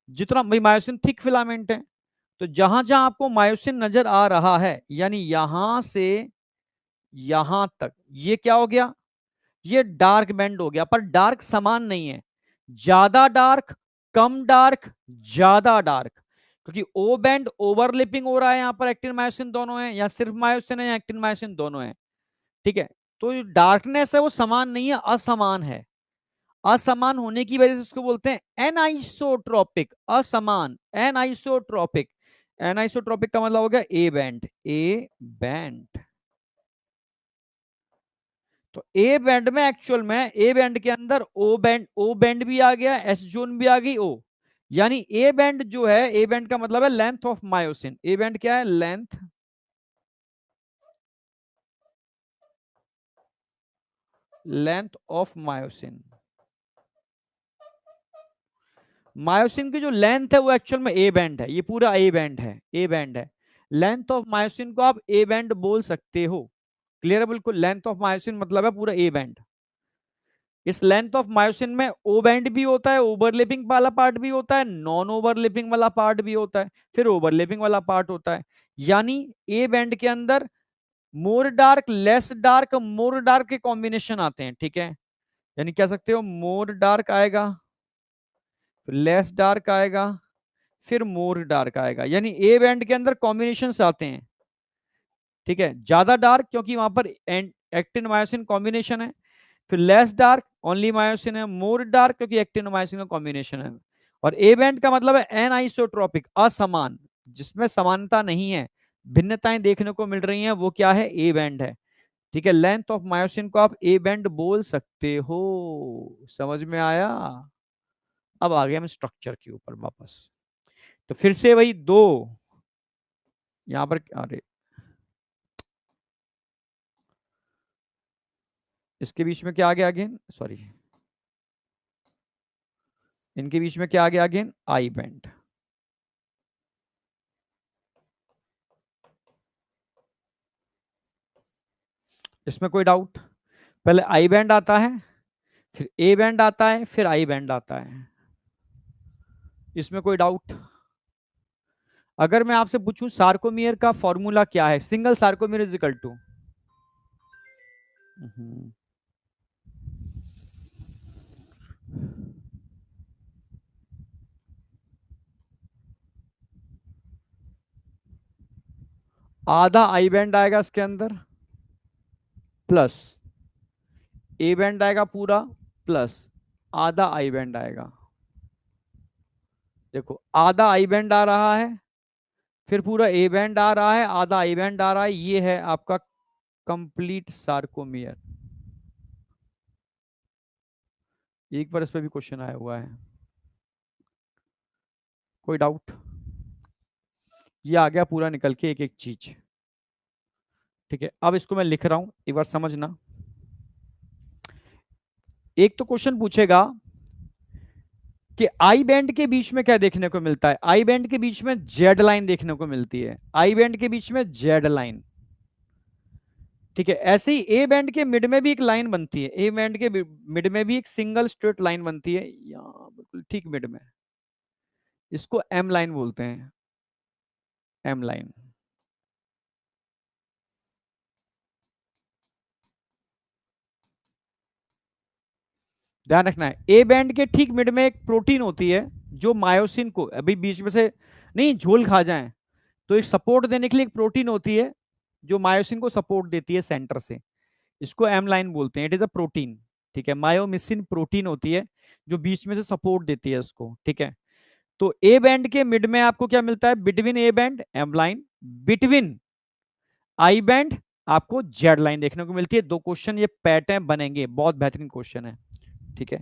जितना भाई मायोसिन थिक फिलामेंट है, तो जहां जहां आपको मायोसिन नजर आ रहा है, यानी यहां से यहां तक, ये क्या हो गया, ये डार्क बैंड हो गया, पर डार्क समान नहीं है, ज्यादा डार्क, कम डार्क, ज्यादा डार्क, क्योंकि ओ बैंड ओवरलिपिंग हो रहा है, यहां पर एक्टिन मायोसिन दोनों है, या सिर्फ मायोसिन है या एक्टिन मायोसिन दोनों है, ठीक है। तो जो डार्कनेस है वो समान नहीं है, असमान है, असमान होने की वजह से इसको बोलते हैं एनाइसोट्रोपिक, असमान, एनाइसोट्रोपिक, एनाइसोट्रोपिक का मतलब हो गया ए बैंड, ए बैंड। तो ए बैंड में एक्चुअल में, ए बैंड के अंदर ओ बैंड, ओ बैंड भी आ गया, एस जोन भी आ गई, ओ, यानी ए बैंड जो है, ए बैंड का मतलब है length of myosin, A band क्या है, length, length of myosin, myosin की जो लेंथ है वो एक्चुअल में ए बैंड है, ये पूरा ए बैंड है, ए बैंड है, लेंथ ऑफ मायोसिन को आप ए बैंड बोल सकते हो, क्लियर है बिल्कुल, लेंथ ऑफ मायोसिन मतलब है पूरा ए बैंड। इस लेंथ ऑफ मायोसिन में ओ बैंड भी होता है, ओवरलेपिंग वाला पार्ट भी होता है, नॉन ओवरलेपिंग वाला पार्ट भी होता है, फिर ओवरलेपिंग वाला पार्ट होता है, यानी ए बैंड के अंदर more dark, less dark, more dark के कॉम्बिनेशन आते हैं, ठीक है, यानी कह सकते हो मोर डार्क आएगा, फिर लेस डार्क आएगा, फिर मोर डार्क आएगा, यानी ए बैंड के अंदर कॉम्बिनेशन आते हैं, ठीक है, ज्यादा डार्क क्योंकि वहां पर एक्टिन मायोसिन कॉम्बिनेशन है, फिर लेस डार्क ओनली मायोसिन है, मोर डार्क क्योंकि एक्टिन मायोसिन का कॉम्बिनेशन है। और ए बैंड का मतलब है एन आइसोट्रोपिक, असमान, जिसमें समानता नहीं है, भिन्नताएं देखने को मिल रही हैं, वो क्या है, ए बैंड है। ठीक है, लेंथ ऑफ मायोसिन को आप ए बैंड बोल सकते हो। समझ में आया? अब आ गए हम स्ट्रक्चर के ऊपर वापस। तो फिर से वही दो, यहां पर, अरे इसके बीच में क्या आ गया अगेन, सॉरी, इनके बीच में क्या आ गया अगेन, आई बैंड। इसमें कोई डाउट? पहले आई बैंड आता है, फिर ए बैंड आता है, फिर आई बैंड आता है। इसमें कोई डाउट? अगर मैं आपसे पूछूं सार्कोमियर का फॉर्मूला क्या है, single sarcomere is equal to, आधा आई बैंड आएगा इसके अंदर, प्लस ए बैंड आएगा पूरा, प्लस आधा आई बैंड आएगा। देखो आधा आई बैंड आ रहा है, फिर पूरा ए बैंड आ रहा है, आधा आई बैंड आ रहा है, ये है आपका कंप्लीट सार्कोमियर। एक बार इस पे भी क्वेश्चन आया हुआ है, कोई डाउट? ये आ गया पूरा निकल के एक एक चीज। ठीक है, अब इसको मैं लिख रहा हूं, एक बार समझना। एक तो क्वेश्चन पूछेगा कि आई बैंड के बीच में क्या देखने को मिलता है, आई बैंड के बीच में जेड लाइन देखने को मिलती है, आई बैंड के बीच में जेड लाइन। ठीक है, ऐसे ही ए बैंड के मिड में भी एक लाइन बनती है, ए बैंड के मिड में भी एक सिंगल स्ट्रेट लाइन बनती है, यहाँ बिल्कुल ठीक मिड में। इसको एम लाइन बोलते हैं, एम लाइन। ध्यान रखना है, ए बैंड के ठीक मिड में एक प्रोटीन होती है जो मायोसिन को अभी बीच में से नहीं झोल खा जाए, तो एक सपोर्ट देने के लिए एक प्रोटीन होती है जो मायोसिन को सपोर्ट देती है सेंटर से। इसको एम लाइन बोलते हैं, इट इज अ प्रोटीन। ठीक है, मायोमिसिन प्रोटीन होती है जो बीच में से सपोर्ट देती है इसको। ठीक है, तो ए बैंड के मिड में आपको क्या मिलता है, between A band M line, between I band आपको जेड लाइन देखने को मिलती है। दो क्वेश्चन ये पैटर्न बनेंगे, बहुत बेहतरीन क्वेश्चन है। ठीक है,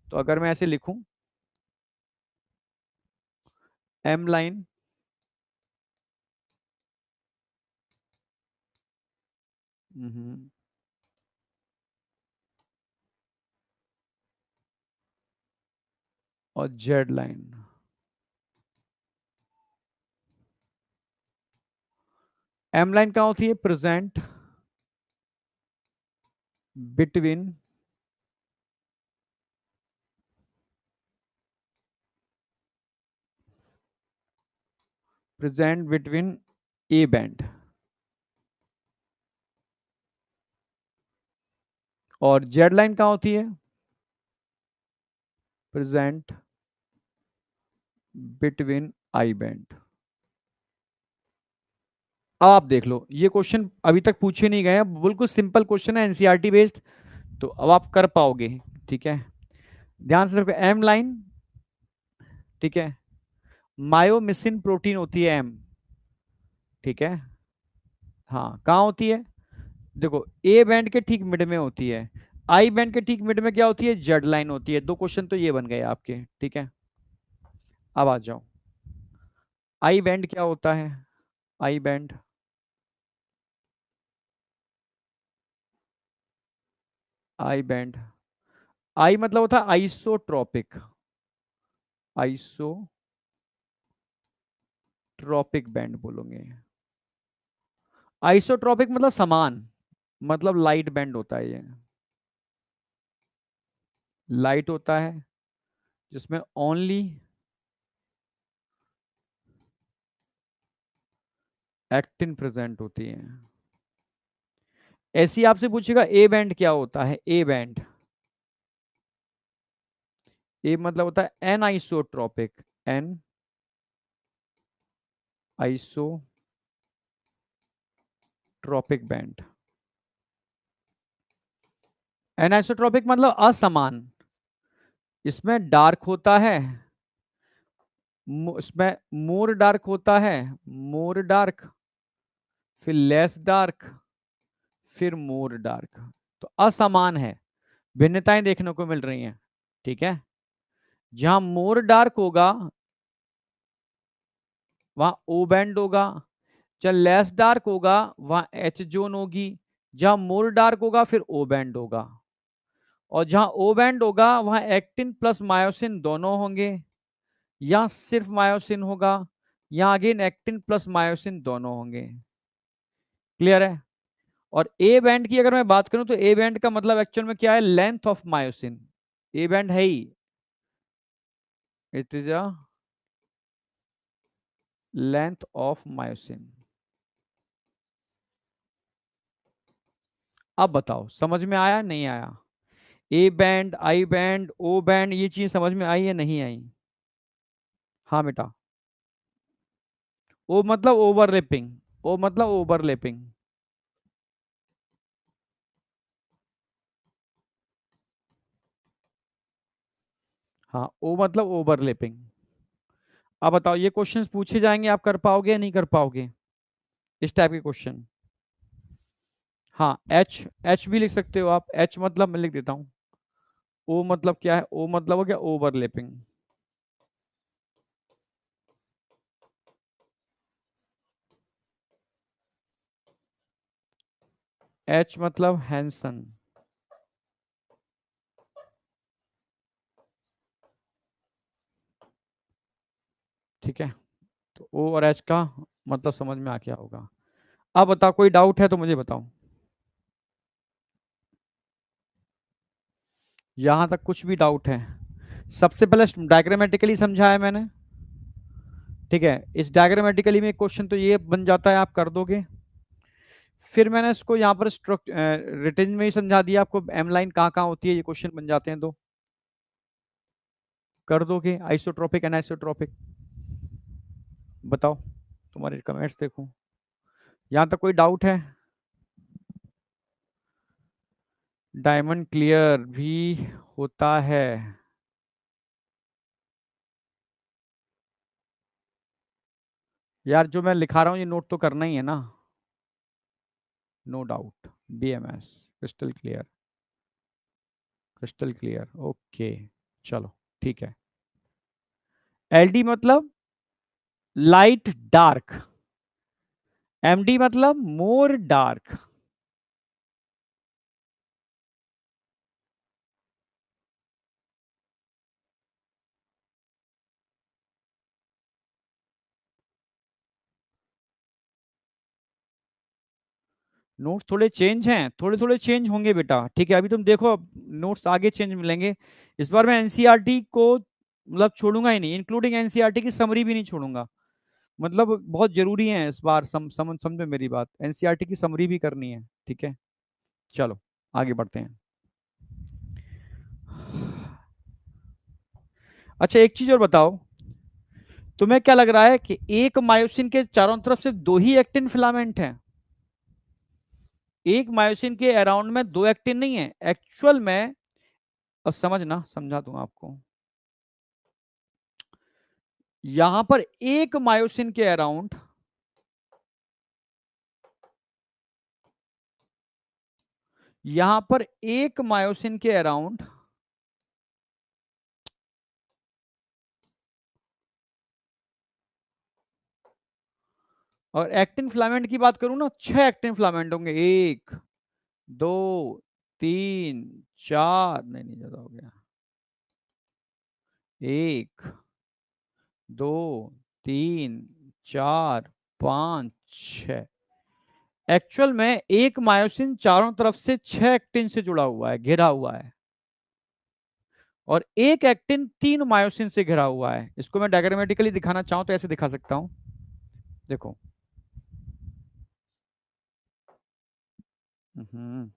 तो अगर मैं ऐसे लिखूं, एम लाइन और जेड लाइन, एम लाइन कहां होती है, प्रेजेंट बिटवीन ए बैंड, और जेड लाइन कहां होती है, प्रेजेंट बिटवीन आई बैंड। अब आप देख लो, ये क्वेश्चन अभी तक पूछे नहीं गए हैं, बिल्कुल सिंपल क्वेश्चन है, एनसीईआरटी बेस्ड, तो अब आप कर पाओगे। ठीक है, ध्यान से रखो, एम लाइन, ठीक है, मायोमिसिन प्रोटीन होती है एम। ठीक है, हाँ कहाँ होती है, देखो ए बैंड के ठीक मिड में होती है, आई बैंड के ठीक मिड में क्या होती है, जेड लाइन होती है। दो क्वेश्चन तो ये बन गए आपके। ठीक है, अब आ जाओ, आई बैंड क्या होता है, आई बैंड, आई बैंड, आई मतलब होता है आइसोट्रॉपिक, आइसोट्रॉपिक बैंड बोलोगे। आइसोट्रॉपिक मतलब समान, मतलब लाइट बैंड होता है ये, लाइट होता है जिसमें ओनली एक्टिन प्रेजेंट होती है। ऐसी आपसे पूछेगा ए बैंड क्या होता है, ए बैंड, ए मतलब होता है an isotropic, an isotropic band. An isotropic मतलब असमान, इसमें डार्क होता है, इसमें मोर डार्क होता है, मोर डार्क, फिर लेस डार्क, फिर मोर डार्क। तो असमान है, भिन्नताएं देखने को मिल रही हैं। ठीक है, जहां मोर डार्क होगा वहां ओ बैंड होगा, जहां लेस डार्क होगा वहां एच जोन होगी, जहां मोर डार्क होगा फिर ओ बैंड होगा, और जहां ओ बैंड होगा वहां एक्टिन प्लस मायोसिन दोनों होंगे, या सिर्फ मायोसिन होगा, या अगेन एक्टिन प्लस मायोसिन दोनों होंगे। क्लियर है? और ए बैंड की अगर मैं बात करूं तो ए बैंड का मतलब एक्चुअल में क्या है, length of myosin. A band है ही, it is a length of myosin. अब बताओ समझ में आया नहीं आया? A band, I band, O band, ये चीज समझ में आई या नहीं आई? हाँ बेटा। ओ मतलब ओवरलैपिंग, ओ मतलब ओवरलैपिंग। हाँ, ओ मतलब ओवरलैपिंग। अब बताओ ये क्वेश्चंस पूछे जाएंगे, आप कर पाओगे या नहीं कर पाओगे इस टाइप के क्वेश्चन? हाँ, एच, एच भी लिख सकते हो आप। एच मतलब मैं लिख देता हूँ, ओ मतलब क्या है, ओ मतलब हो गया ओवरलैपिंग। एच मतलब हैंसन। ठीक है, तो ओ और एच का मतलब समझ में आ गया होगा। अब बताओ कोई डाउट है तो मुझे बताओ। यहां तक कुछ भी डाउट है? सबसे पहले डायग्रामेटिकली समझाया मैंने। ठीक है, इस डायग्रामेटिकली में क्वेश्चन तो ये बन जाता है, आप कर दोगे। फिर मैंने इसको यहाँ पर रिटर्न में ही समझा दिया आपको, एम लाइन कहाँ कहाँ होती है, ये क्वेश्चन बन जाते हैं दो। कर दोगे आइसोट्रोपिक एनाइसोट्रोपिक? बताओ, तुम्हारे कमेंट्स देखो। यहाँ तक कोई डाउट है? डायमंड क्लियर भी होता है? यार जो मैं लिखा रहा हूँ ये नोट तो करना ही है ना? No doubt, BMS, crystal clear, crystal clear, okay. चलो ठीक है। एलडी मतलब लाइट डार्क, एमडी मतलब मोर डार्क। नोट्स थोड़े चेंज हैं, थोड़े थोड़े चेंज होंगे बेटा। ठीक है, अभी तुम देखो, नोट्स आगे चेंज मिलेंगे। इस बार मैं एनसीईआरटी को मतलब छोड़ूंगा ही नहीं, इंक्लूडिंग एनसीईआरटी की समरी भी नहीं छोड़ूंगा। मतलब बहुत जरूरी है इस बार, समझो मेरी बात, एनसीईआरटी की समरी भी करनी है। ठीक है, चलो आगे बढ़ते हैं। अच्छा एक चीज और बताओ, तुम्हें क्या लग रहा है कि एक मायोसिन के चारों तरफ से दो ही एक्टिन फिलामेंट हैं? एक मायोसिन के अराउंड में दो एक्टिन नहीं है एक्चुअल में। अब समझना, समझा दूं आपको। यहां पर एक मायोसिन के अराउंड यहां पर एक मायोसिन के अराउंड और एक्टिन फिलामेंट की बात करूं ना, छह एक्टिन फिलामेंट होंगे। एक, दो, तीन, चार, नहीं नहीं ज्यादा हो गया। एक, दो, तीन, चार, पांच, छ। एक्चुअल में एक मायोसिन चारों तरफ से छह एक्टिन से जुड़ा हुआ है, घिरा हुआ है, और एक एक्टिन तीन मायोसिन से घिरा हुआ है। इसको मैं डायग्रामेटिकली दिखाना चाहूं तो ऐसे दिखा सकता हूं, देखो। हम्म।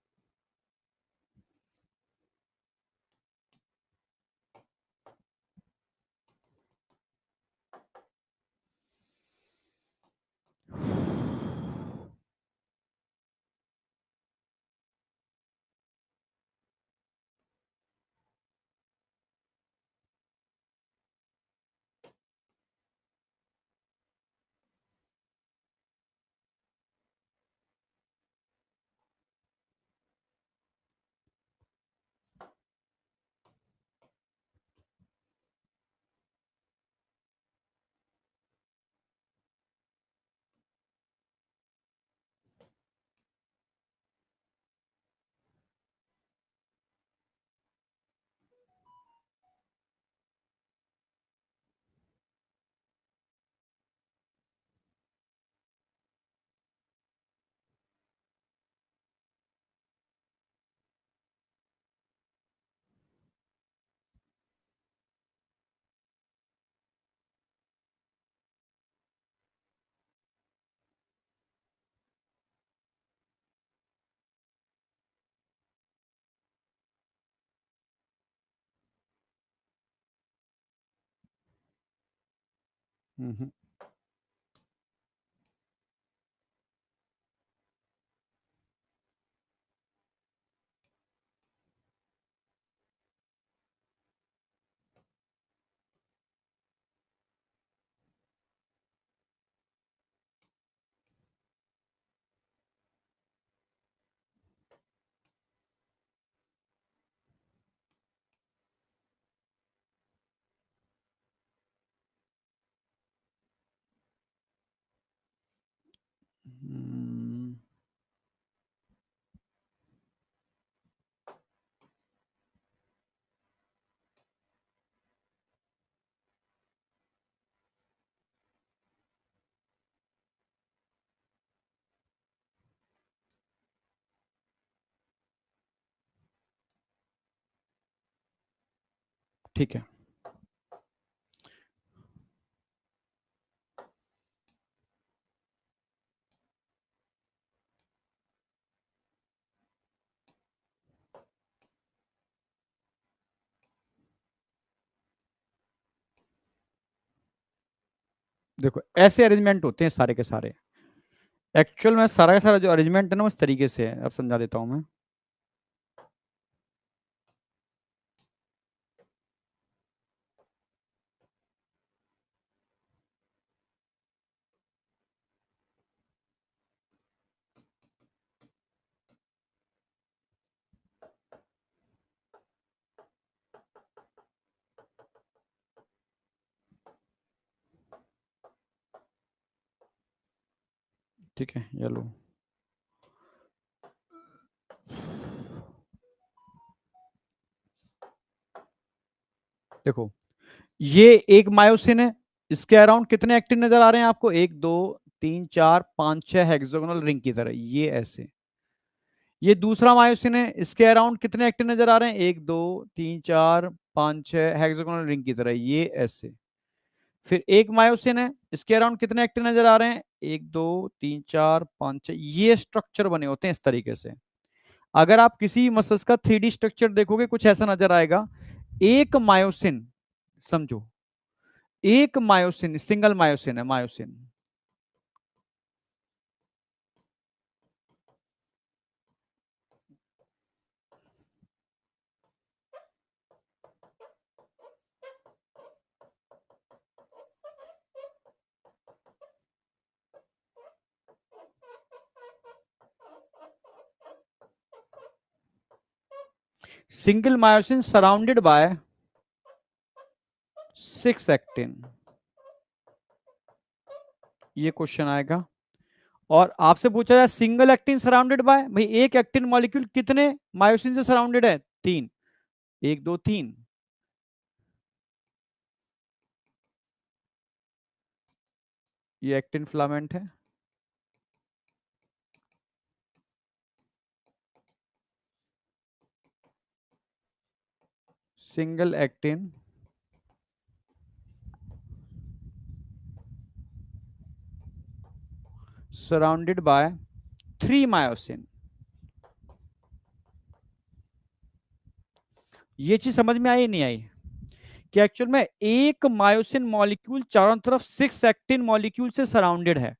हम्म, हम्म, ठीक है। देखो ऐसे अरेंजमेंट होते हैं सारे के सारे। एक्चुअल में सारा का सारा जो अरेंजमेंट है ना, वो इस तरीके से है, अब समझा देता हूँ मैं। ठीक है, ये लो। देखो ये एक मायोसिन है, इसके अराउंड कितने एक्टिन नजर आ रहे हैं आपको? एक, दो, तीन, चार, पांच, छह हेक्सागोनल रिंग की तरह, ये ऐसे। ये दूसरा मायोसिन है, इसके अराउंड कितने एक्टिन नजर आ रहे हैं? एक, दो, तीन, चार, पांच, छह हेक्सागोनल रिंग की तरह, ये ऐसे। फिर एक मायोसिन है, इसके अराउंड कितने एक्टिन नजर आ रहे हैं? एक, दो, तीन, चार, पांच, छह, ये स्ट्रक्चर बने होते हैं इस तरीके से। अगर आप किसी मसल्स का 3D स्ट्रक्चर देखोगे, कुछ ऐसा नजर आएगा। एक मायोसिन, समझो, एक मायोसिन, सिंगल मायोसिन है, myosin. Single myosin surrounded by 6 actin, ये क्वेश्चन आएगा। और आपसे पूछा जाए सिंगल एक्टिन सराउंडेड बाय, भाई एक एक्टिन मॉलिक्यूल कितने मायोसिन से सराउंडेड है? तीन। एक, दो, तीन। ये एक्टिन फिलामेंट है। Single actin surrounded by 3 myosin. ये चीज समझ में आई नहीं आई? कि एक्चुअल में एक मायोसिन मॉलिक्यूल चारों तरफ 6 एक्टिन मॉलिक्यूल से सराउंडेड है,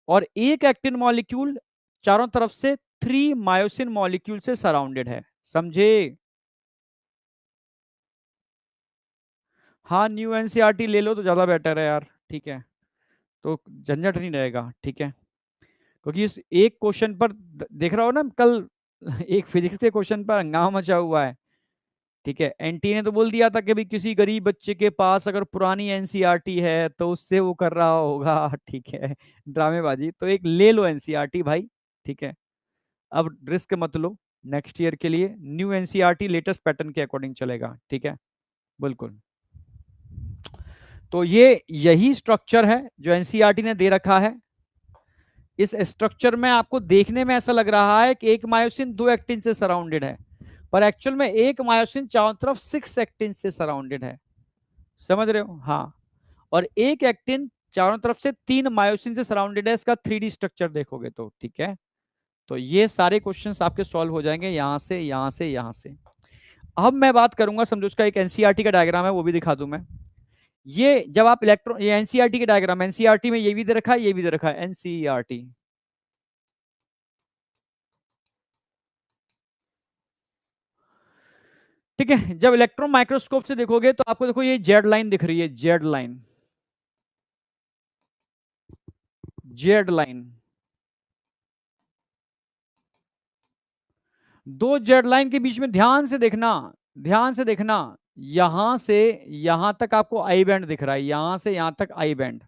और एक एक्टिन मॉलिक्यूल चारों तरफ से 3 मायोसिन मॉलिक्यूल से सराउंडेड है। समझे? हाँ, न्यू एनसीईआरटी ले लो तो ज्यादा बेटर है यार, ठीक है। तो झंझट नहीं रहेगा, ठीक है। क्योंकि इस एक क्वेश्चन पर देख रहा हो ना कल, एक फिजिक्स के क्वेश्चन पर हंगामा मचा हुआ है। ठीक है, एनटी ने तो बोल दिया था कि भाई किसी गरीब बच्चे के पास अगर पुरानी एनसीईआरटी है तो उससे वो कर रहा होगा। ठीक है, ड्रामेबाजी। तो एक ले लो एनसीईआरटी भाई, ठीक है। अब रिस्क मत लो, नेक्स्ट ईयर के लिए न्यू एनसीईआरटी लेटेस्ट पैटर्न के अकॉर्डिंग चलेगा, ठीक है। बिल्कुल। तो ये यही स्ट्रक्चर है जो एनसीईआरटी ने दे रखा है। इस स्ट्रक्चर में आपको देखने में ऐसा लग रहा है कि एक मायोसिन 2 एक्टिन से सराउंडेड है, पर एक्चुअल में एक मायोसिन चारों तरफ 6 एक्टिन से सराउंडेड है। समझ रहे हो? हाँ। और एक एक्टिन चारों तरफ से 3 मायोसिन से सराउंडेड है, इसका 3D स्ट्रक्चर देखोगे तो, ठीक है। तो ये सारे क्वेश्चंस आपके सॉल्व हो जाएंगे, यहां से, यहां से, यहां से। अब मैं बात करूंगा, समझो उसका एक एनसीईआरटी का डायग्राम है, वो भी दिखा दूं मैं। ये जब आप इलेक्ट्रॉन, ये एनसीईआरटी के डायग्राम, एनसीईआरटी में ये भी दे रखा है, ये भी दे रखा है, एनसीईआरटी। ठीक है, जब इलेक्ट्रॉन माइक्रोस्कोप से देखोगे तो आपको देखो ये जेड लाइन दिख रही है, जेड लाइन, जेड लाइन, दो जेड लाइन के बीच में ध्यान से देखना, ध्यान से देखना, यहां से यहां तक आपको आई बैंड दिख रहा है, यहां से यहां तक आई बैंड,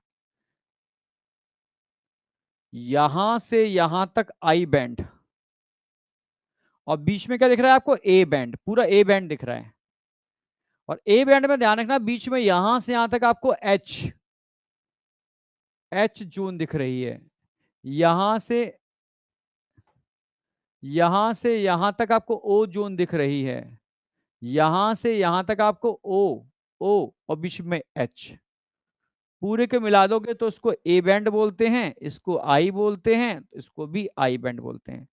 यहां से यहां तक आई बैंड, और बीच में क्या दिख रहा है आपको, ए बैंड, पूरा ए बैंड दिख रहा है। और ए बैंड में ध्यान रखना, बीच में यहां से यहां तक आपको एच, एच जोन दिख रही है, यहां से यहां तक आपको ओ जोन दिख रही है, यहां से यहां तक आपको ओ, ओ और बीच में एच, पूरे के मिला दोगे तो इसको ए बैंड बोलते हैं, इसको आई बोलते हैं, इसको भी आई बैंड बोलते हैं।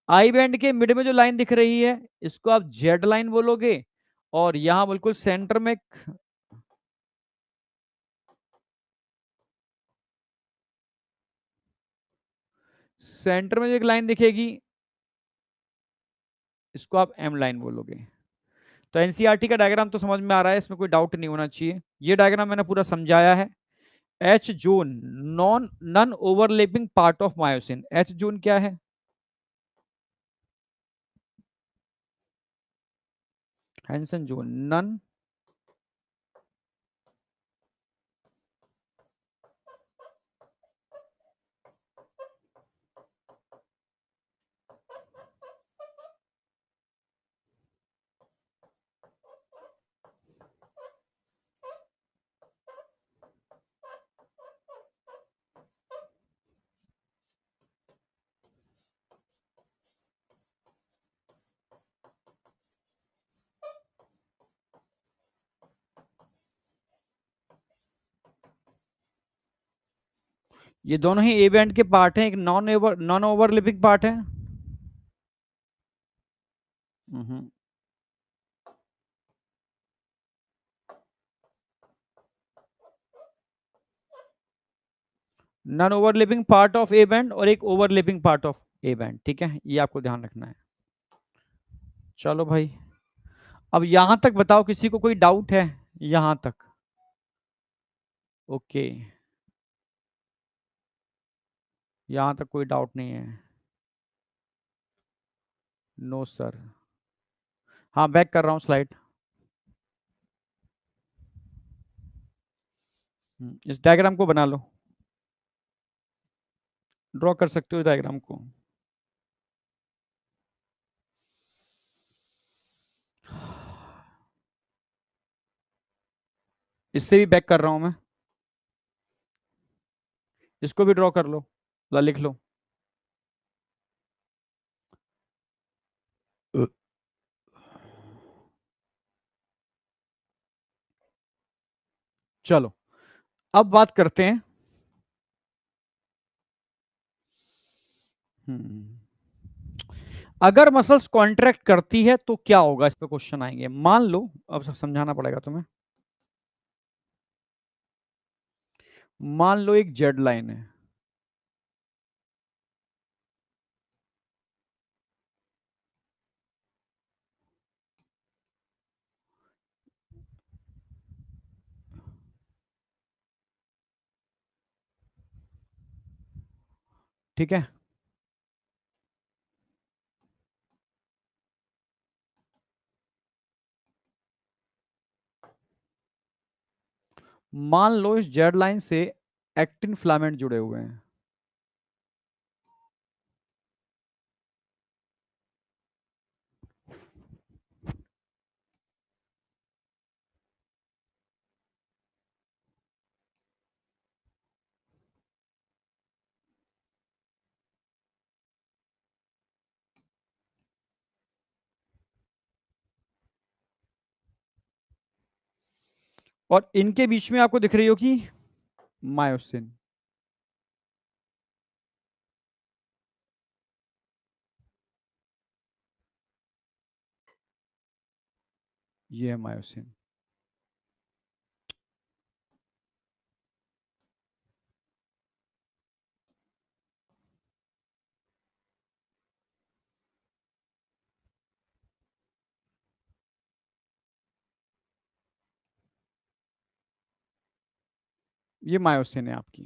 आई बैंड के मिड में जो लाइन दिख रही है इसको आप जेड लाइन बोलोगे, और यहां बिल्कुल सेंटर में, सेंटर में जो एक लाइन दिखेगी इसको आप एम लाइन बोलोगे। तो एनसीईआरटी का डायग्राम तो समझ में आ रहा है, इसमें कोई डाउट नहीं होना चाहिए, ये डायग्राम मैंने पूरा समझाया है। H zone, non none overlapping part of myosin, H zone क्या है, हैंसन जोन, नन, ये दोनों ही ए बैंड के पार्ट हैं, एक नॉन ओवरलैपिंग पार्ट है। Non overlapping part of A band और एक overlapping part of A band, ठीक है, ये आपको ध्यान रखना है। चलो भाई, अब यहां तक बताओ किसी को कोई डाउट है, यहां तक? ओके, यहां तक कोई डाउट नहीं है? No sir. हाँ, बैक कर रहा हूँ स्लाइड। इस डायग्राम को बना लो, ड्रॉ कर सकते हो डायग्राम को। इससे भी बैक कर रहा हूं मैं, इसको भी ड्रॉ कर लो, ला लिख लो। चलो, अब बात करते हैं। हम्म, अगर मसल्स कॉन्ट्रैक्ट करती है तो क्या होगा, इस पे क्वेश्चन आएंगे। मान लो, अब समझाना पड़ेगा तुम्हें, मान लो एक जेड लाइन है, ठीक है, मान लो इस जेड लाइन से एक्टिन फिलामेंट जुड़े हुए हैं, और इनके बीच में आपको दिख रही होगी मायोसिन, ये है मायोसिन। ये मायोसिन है आपकी,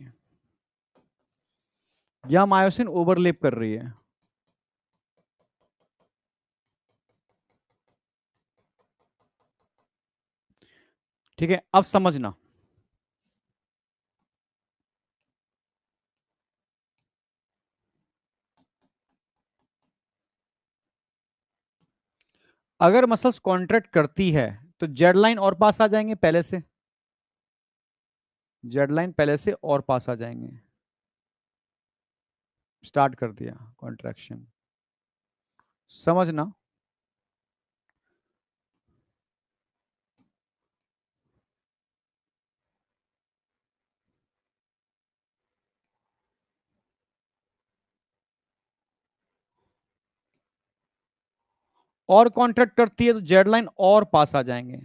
यहां मायोसिन ओवरलेप कर रही है। ठीक है, अब समझना, अगर मसल्स कॉन्ट्रैक्ट करती है तो जेड लाइन और पास आ जाएंगे पहले से, जेड लाइन पहले से और पास आ जाएंगे। स्टार्ट कर दिया कॉन्ट्रैक्शन, समझना। और कॉन्ट्रैक्ट करती है तो जेड लाइन और पास आ जाएंगे।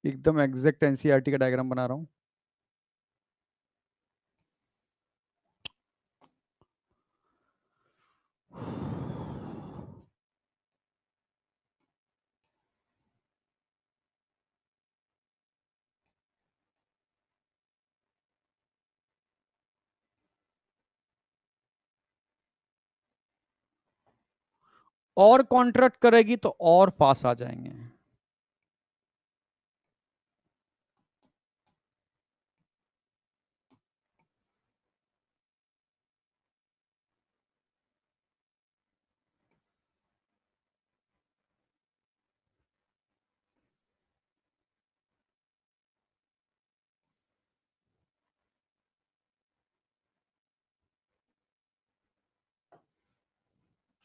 एकदम एग्जैक्ट एनसीईआरटी का डायग्राम बना रहा हूं। और कॉन्ट्रैक्ट करेगी तो और पास आ जाएंगे।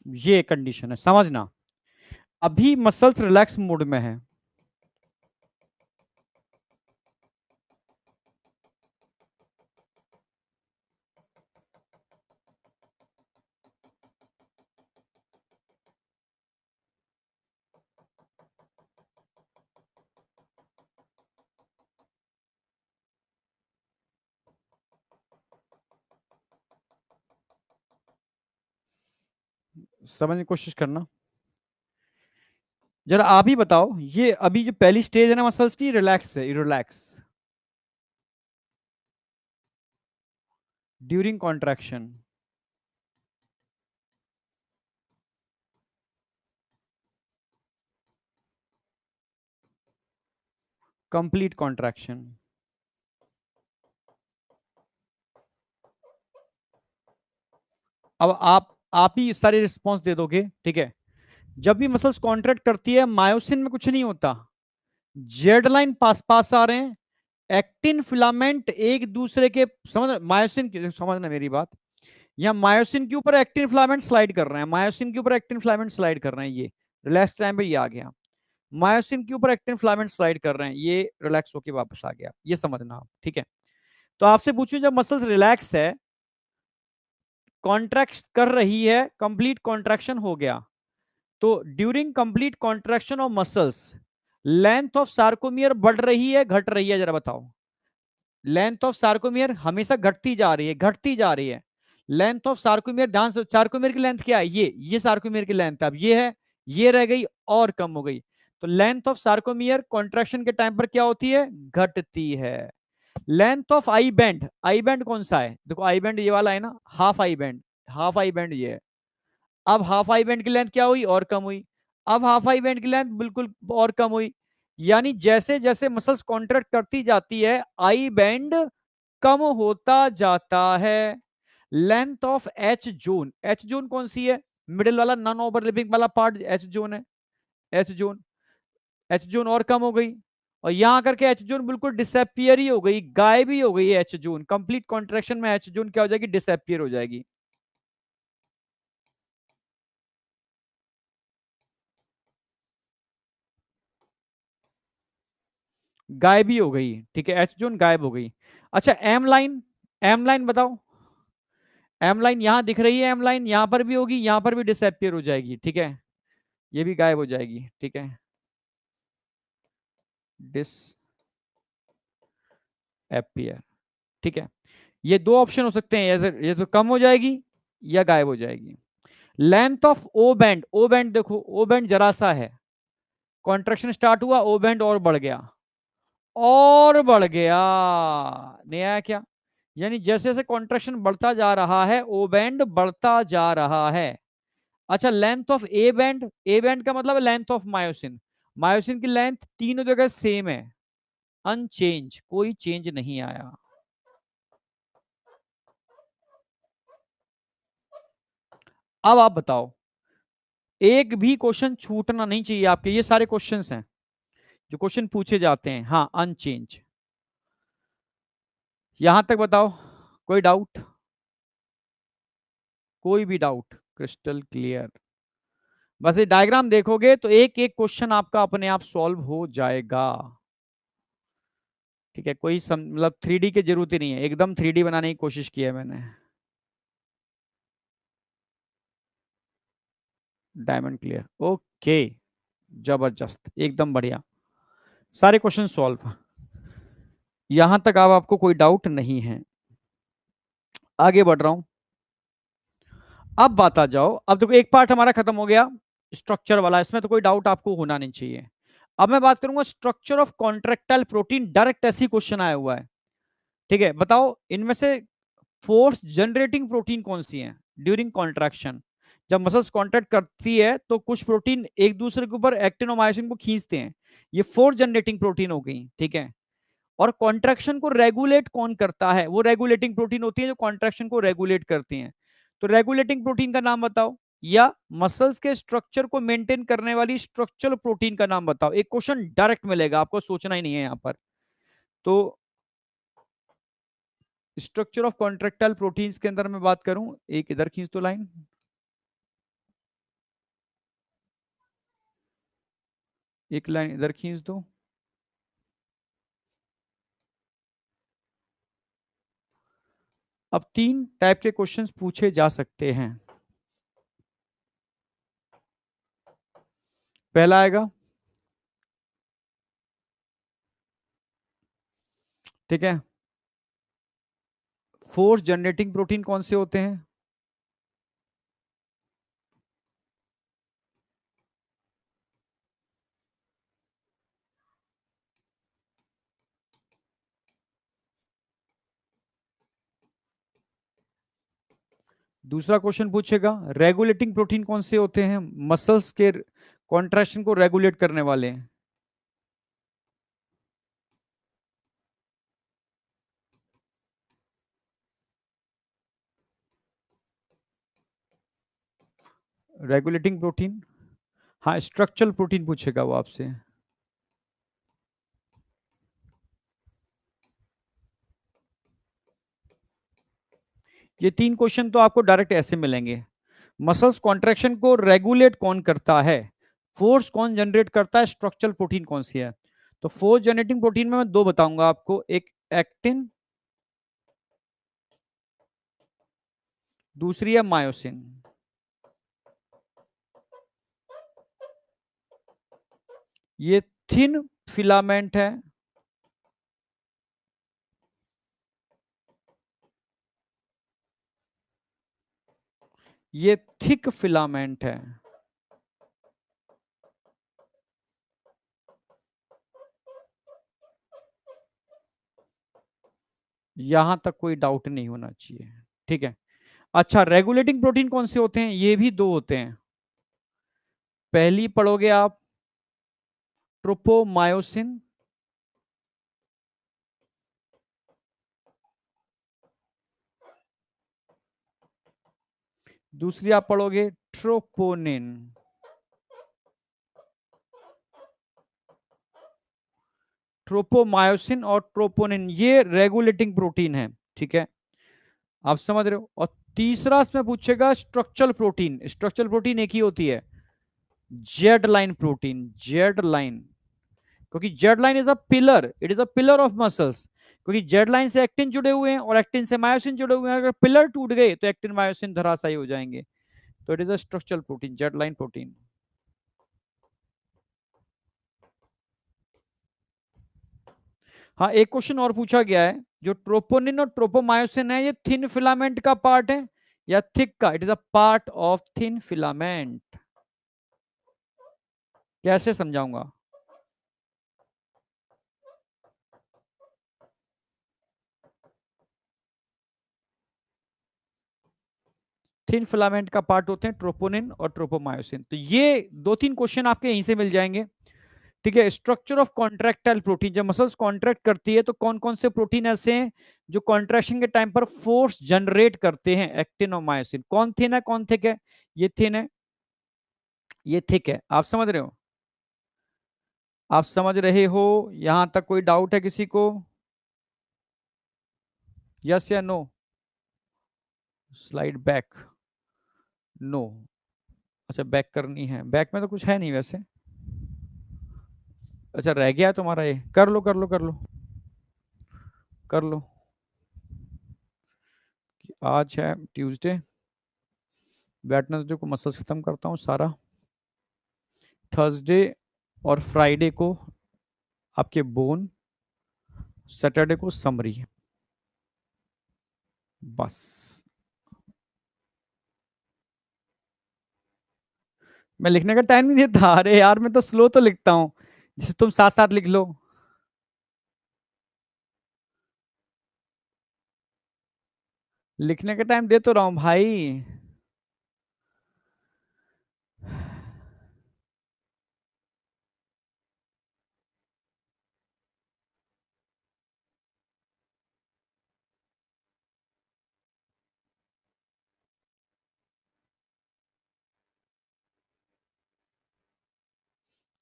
ये कंडीशन है, समझना। अभी मसल्स रिलैक्स मोड में है, समझने की कोशिश करना। जरा आप ही बताओ, ये अभी जो पहली स्टेज है ना मसल्स की, रिलैक्स है, relax during contraction, complete contraction. अब आप ही सारे रिस्पॉन्स दे दोगे, ठीक है। जब भी मसल्स कॉन्ट्रैक्ट करती है, मायोसिन में कुछ नहीं होता, जेड लाइन पास पास आ रहे हैं, एक्टिन फिलामेंट एक दूसरे के, समझ मायोसिन समझना मेरी बात, यहाँ मायोसिन के ऊपर एक्टिन फिलामेंट स्लाइड कर रहे हैं, मायोसिन के ऊपर एक्टिन फिलामेंट स्लाइड कर रहे हैं, ये रिलैक्स टाइम पे ये आ गया, मायोसिन के ऊपर एक्टिन फिलामेंट स्लाइड कर रहे हैं, ये रिलैक्स होके वापस आ गया, ये समझना आप, ठीक है। तो आपसे पूछूं, जब मसल्स रिलैक्स है, कॉन्ट्रैक्ट कर रही है, कंप्लीट कॉन्ट्रैक्शन हो गया, तो during complete contraction of muscles length of sarcomere बढ़ रही है घट रही है, जरा बताओ। लेंथ ऑफ सार्कोमियर हमेशा घटती जा रही है, घटती जा रही है। लेंथ ऑफ सार्कोमियर, ध्यान से, सार्कोमियर की लेंथ क्या है, ये सार्कोमियर की लेंथ अब ये है, ये रह गई और कम हो गई। तो लेंथ ऑफ सार्कोमियर कॉन्ट्रैक्शन के टाइम पर क्या होती है, घटती है। लेंथ ऑफ आई बैंड कौन सा है, देखो आई बैंड ये वाला है ना, half I band, half I band ये है। अब हाफ आई बैंड की लेंथ क्या हुई, और कम हुई। अब हाफ आई बैंड की लेंथ बिल्कुल और कम हुई। यानी जैसे जैसे मसल्स कॉन्ट्रैक्ट करती जाती है, आई बैंड कम होता जाता है। Length of H zone, H zone कौन सी है, मिडिल वाला नॉन ओवरलैपिंग वाला पार्ट एच जोन है, एच जोन, एच जोन और कम हो गई। और यहां करके एच जोन बिल्कुल डिसअपियर ही हो गई, गायब ही हो गई है एच जोन, कंप्लीट कॉन्ट्रेक्शन में एच जोन क्या हो जाएगी, डिसअपियर हो जाएगी, गायब ही हो गई, ठीक है, एच जोन गायब हो गई। अच्छा एम लाइन, एम लाइन बताओ, एम लाइन यहां दिख रही है, एम लाइन यहां पर भी होगी, यहां पर भी डिसअपियर हो जाएगी, ठीक है, ये भी गायब हो जाएगी, ठीक है। डिसअपियर। ठीक है, ये दो ऑप्शन हो सकते हैं, ये तो कम हो जाएगी या गायब हो जाएगी। Length of O band, O band देखो, ओ बैंड जरा सा है, कॉन्ट्रेक्शन स्टार्ट हुआ, ओ बैंड और बढ़ गया, और बढ़ गया, नहीं आया क्या? यानी जैसे जैसे कॉन्ट्रेक्शन बढ़ता जा रहा है, ओ बैंड बढ़ता जा रहा है। अच्छा, length of A band, A band का मतलब है लेंथ ऑफ मायोसिन, मायोसिन की लेंथ तीनों जगह सेम है, अनचेंज, कोई चेंज नहीं आया। अब आप बताओ, एक भी क्वेश्चन छूटना नहीं चाहिए आपके, ये सारे क्वेश्चंस हैं जो क्वेश्चन पूछे जाते हैं, हाँ अनचेंज। यहां तक बताओ, कोई डाउट? कोई भी डाउट? Crystal clear. बस ये डायग्राम देखोगे तो एक एक क्वेश्चन आपका अपने आप सॉल्व हो जाएगा। ठीक है, कोई मतलब 3D की जरूरत ही नहीं है, एकदम 3D बनाने की कोशिश की है मैंने। डायमंड क्लियर, ओके, जबरदस्त, एकदम बढ़िया, सारे क्वेश्चन सॉल्व। यहां तक अब आपको कोई डाउट नहीं है। आगे बढ़ रहा हूं, अब बात आ जाओ, अब देखो एक पार्ट हमारा खत्म हो गया स्ट्रक्चर वाला, इसमें तो कोई डाउट आपको होना नहीं चाहिए। अब मैं बात करूंगा structure of contractile protein, direct ऐसी क्वेश्चन आया हुआ है। ठीक है, बताओ इनमें से फोर्स जनरेटिंग प्रोटीन कौन सी है ड्यूरिंग कॉन्ट्रैक्शन? जब मसल्स कॉन्ट्रैक्ट करती है तो कुछ प्रोटीन एक दूसरे के ऊपर एक्टिन और मायोसिन को खींचते हैं, ये फोर्स जनरेटिंग प्रोटीन हो गई। ठीक है, और कॉन्ट्रैक्शन को रेगुलेट कौन करता है? वो रेगुलेटिंग प्रोटीन होती है जो कॉन्ट्रैक्शन को रेगुलेट करती हैं। तो रेगुलेटिंग प्रोटीन का नाम बताओ, या मसल्स के स्ट्रक्चर को मेंटेन करने वाली स्ट्रक्चरल प्रोटीन का नाम बताओ। एक क्वेश्चन डायरेक्ट मिलेगा, आपको सोचना ही नहीं है यहां पर। तो स्ट्रक्चर ऑफ कॉन्ट्रेक्टाइल प्रोटीन्स के अंदर मैं बात करूं, एक इधर खींच दो लाइन, एक लाइन इधर खींच दो। अब तीन टाइप के क्वेश्चंस पूछे जा सकते हैं। पहला आएगा, ठीक है, फोर्स जनरेटिंग प्रोटीन कौन से होते हैं? दूसरा क्वेश्चन पूछेगा, रेगुलेटिंग प्रोटीन कौन से होते हैं, मसल्स के कॉन्ट्रैक्शन को रेगुलेट करने वाले? रेगुलेटिंग प्रोटीन, हाँ स्ट्रक्चरल प्रोटीन पूछेगा वो आपसे। ये तीन क्वेश्चन तो आपको डायरेक्ट ऐसे मिलेंगे। मसल्स कॉन्ट्रैक्शन को रेगुलेट कौन करता है, फोर्स कौन जनरेट करता है, स्ट्रक्चरल प्रोटीन कौन सी है? तो फोर्स जनरेटिंग प्रोटीन में मैं दो बताऊंगा आपको, एक एक्टिन, दूसरी है मायोसिन। ये थिन फिलामेंट है, ये थिक फिलामेंट है। यहां तक कोई डाउट नहीं होना चाहिए। ठीक है, अच्छा रेगुलेटिंग प्रोटीन कौन से होते हैं? ये भी दो होते हैं, पहली पढ़ोगे आप ट्रोपोमायोसिन, दूसरी आप पढ़ोगे ट्रोपोनिन। ट्रोपोमायोसिन और ट्रोपोनिन ये रेगुलेटिंग प्रोटीन है। ठीक है, आप समझ रहे हो। और तीसरा इसमें पूछेगा स्ट्रक्चरल प्रोटीन, स्ट्रक्चरल प्रोटीन एक ही होती है, Z line protein, Z line, क्योंकि Z line is a pillar, it is a pillar of muscles, क्योंकि जेड लाइन से एक्टिन जुड़े हुए हैं और एक्टिन से मायोसिन जुड़े हुए हैं, अगर पिलर टूट गए तो एक्टिन मायोसिन धराशायी हो जाएंगे। तो it is a structural protein, Z line protein. हाँ, एक क्वेश्चन और पूछा गया है, जो ट्रोपोनिन और ट्रोपोमायोसिन है, ये थिन फिलामेंट का पार्ट है या थिक का? It is a part of thin filament. कैसे समझाऊंगा? थिन फिलामेंट का पार्ट होते हैं ट्रोपोनिन और ट्रोपोमायोसिन। तो ये दो तीन क्वेश्चन आपके यहीं से मिल जाएंगे। ठीक है, स्ट्रक्चर ऑफ कॉन्ट्रैक्टाइल प्रोटीन, जब मसल्स कॉन्ट्रैक्ट करती है तो कौन कौन से प्रोटीन ऐसे हैं जो कॉन्ट्रैक्शन के टाइम पर फोर्स जनरेट करते हैं? एक्टिन और मायोसिन। कौन थिन है कौन थिक है? ये थिन है, ये थिक है। आप समझ रहे हो? आप समझ रहे हो? यहां तक कोई डाउट है किसी को? यस या नो? Slide back? नो। अच्छा, बैक करनी है? बैक में तो कुछ है नहीं वैसे। अच्छा, रह गया है तुम्हारा ये? कर लो कर लो कर लो कर लो। आज है ट्यूसडे, वेडनेसडे को मसल्स खत्म करता हूँ सारा, थर्सडे और फ्राइडे को आपके बोन, सैटरडे को समरी। बस। मैं लिखने का टाइम नहीं देता। अरे यार, मैं तो स्लो तो लिखता हूँ, जिसे तुम साथ साथ लिख लो। लिखने का टाइम दे तो रहा हूँ भाई।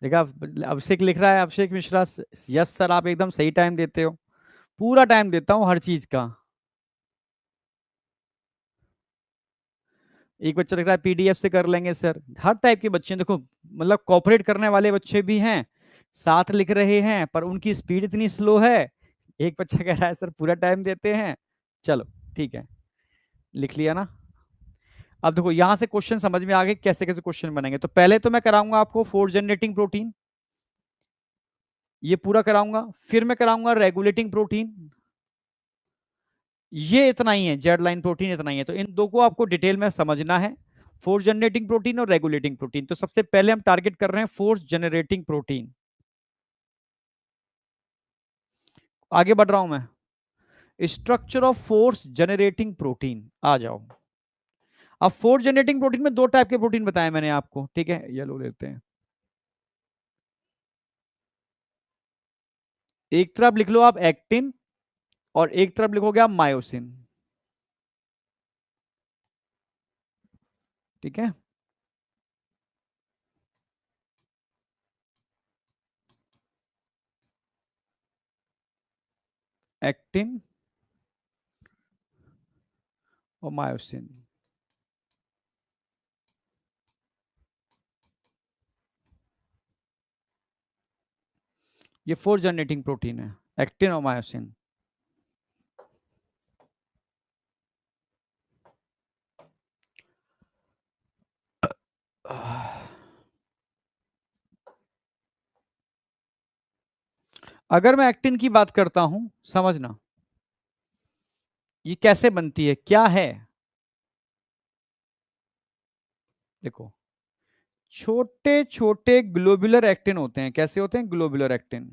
देखा, अभिषेक लिख रहा है, अभिषेक मिश्रा। यस सर, आप एकदम सही टाइम देते हो। पूरा टाइम देता हूँ हर चीज का। एक बच्चा लिख रहा है पीडीएफ से कर लेंगे सर। हर टाइप के बच्चे हैं, देखो, मतलब कॉपरेट करने वाले बच्चे भी हैं, साथ लिख रहे हैं, पर उनकी स्पीड इतनी स्लो है। एक बच्चा कह रहा है सर पूरा टाइम देते हैं। चलो, ठीक है, लिख लिया ना? अब देखो, यहां से क्वेश्चन समझ में आ गए कैसे कैसे क्वेश्चन बनेंगे। तो पहले तो मैं कराऊंगा आपको फोर्स जनरेटिंग प्रोटीन, ये पूरा कराऊंगा। फिर मैं कराऊंगा रेगुलेटिंग प्रोटीन, ये इतना ही है, जेड लाइन प्रोटीन इतना ही है। तो इन दो को आपको डिटेल में समझना है, फोर्स जनरेटिंग प्रोटीन और रेगुलेटिंग प्रोटीन। तो सबसे पहले हम टारगेट कर रहे हैं फोर्स जनरेटिंग प्रोटीन। आगे बढ़ रहा हूं मैं। Structure of force generating protein, आ जाओ। अब फोर्स जनरेटिंग प्रोटीन में दो टाइप के प्रोटीन बताए मैंने आपको, ठीक है? येलो लेते हैं। एक तरफ लिख लो आप एक्टिन, और एक तरफ लिखोगे आप मायोसिन। ठीक है? एक्टिन और मायोसिन, ये फोर्स जनरेटिंग प्रोटीन है, एक्टिन और मायोसिन। अगर मैं एक्टिन की बात करता हूं, समझना, ये कैसे बनती है, क्या है? देखो, छोटे छोटे ग्लोबुलर एक्टिन होते हैं। कैसे होते हैं? Globular actin.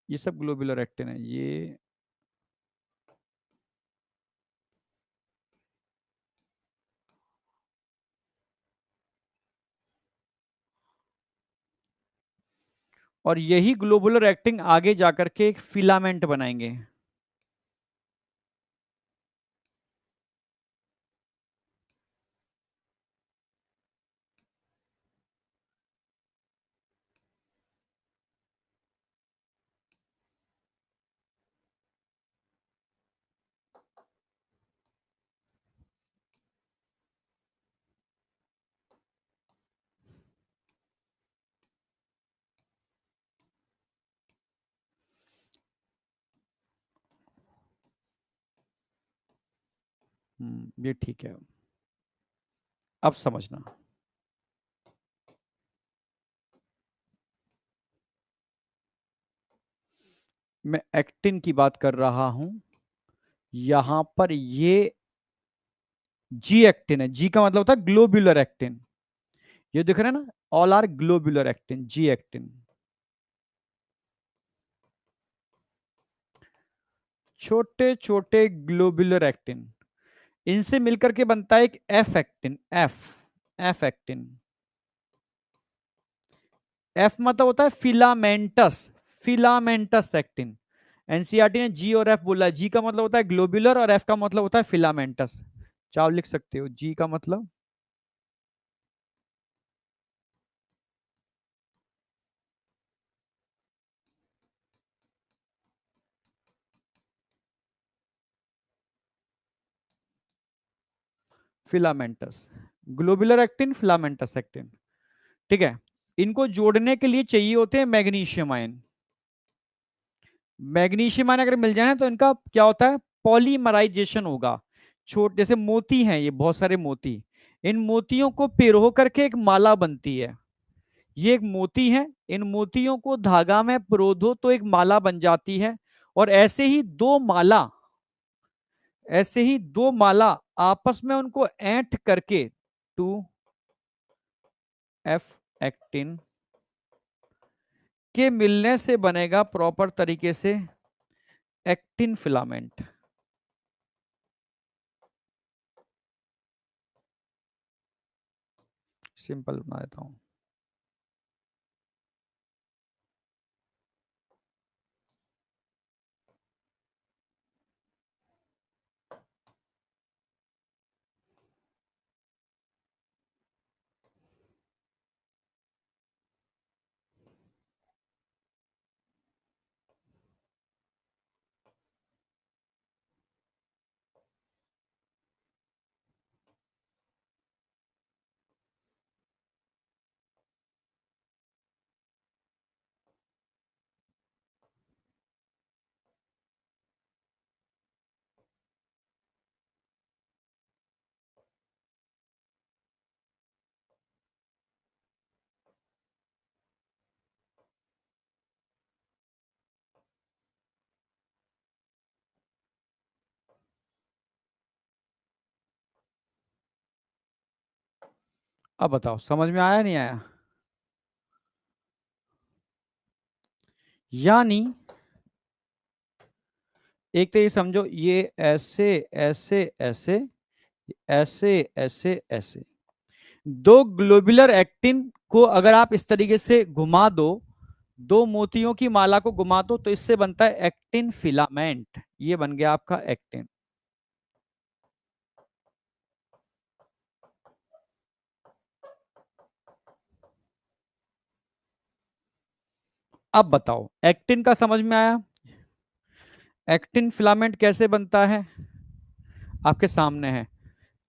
ये सब ग्लोबुलर एक्टिन है ये। और यही ग्लोबुलर एक्टिन आगे जाकर के एक फिलामेंट बनाएंगे। ये ठीक है। अब समझना, मैं एक्टिन की बात कर रहा हूं। यहां पर ये जी एक्टिन है। जी का मतलब होता है ग्लोब्यूलर एक्टिन। ये दिख रहा है ना, all are globular actin, G actin. छोटे छोटे ग्लोब्यूलर एक्टिन, इनसे मिलकर के बनता है एक F actin. F, F actin. F मतलब होता है फिलामेंटस, फिलामेंटस एक्टिन। एनसीईआरटी ने जी और एफ बोला है। जी का मतलब होता है ग्लोब्यूलर और एफ का मतलब होता है फिलामेंटस। चाहो लिख सकते हो, जी का मतलब filamentous, globular actin, filamentous actin. ठीक है। इनको जोड़ने के लिए चाहिए होते हैं मैग्नीशियम आयन। मैग्नीशियम आयन अगर मिल जाए ना तो इनका क्या होता है, पॉलीमराइजेशन होगा। छोट जैसे मोती हैं, ये बहुत सारे मोती, इन मोतियों को पिरो करके एक माला बनती है। ये एक मोती है, इन मोतियों को धागा में पिरो दो तो एक माला बन जाती है। और ऐसे ही दो माला, ऐसे ही दो माला आपस में उनको ऐंठ करके टू एफ एक्टिन के मिलने से बनेगा प्रॉपर तरीके से एक्टिन फिलामेंट। सिंपल बना देता हूं। अब बताओ समझ में आया नहीं आया। यानी एक तो ये समझो, ये ऐसे ऐसे ऐसे, ऐसे ऐसे ऐसे, दो ग्लोबुलर एक्टिन को अगर आप इस तरीके से घुमा दो, दो मोतियों की माला को घुमा दो तो इससे बनता है एक्टिन फिलामेंट। ये बन गया आपका एक्टिन। अब बताओ एक्टिन का समझ में आया। एक्टिन फिलामेंट कैसे बनता है, आपके सामने है।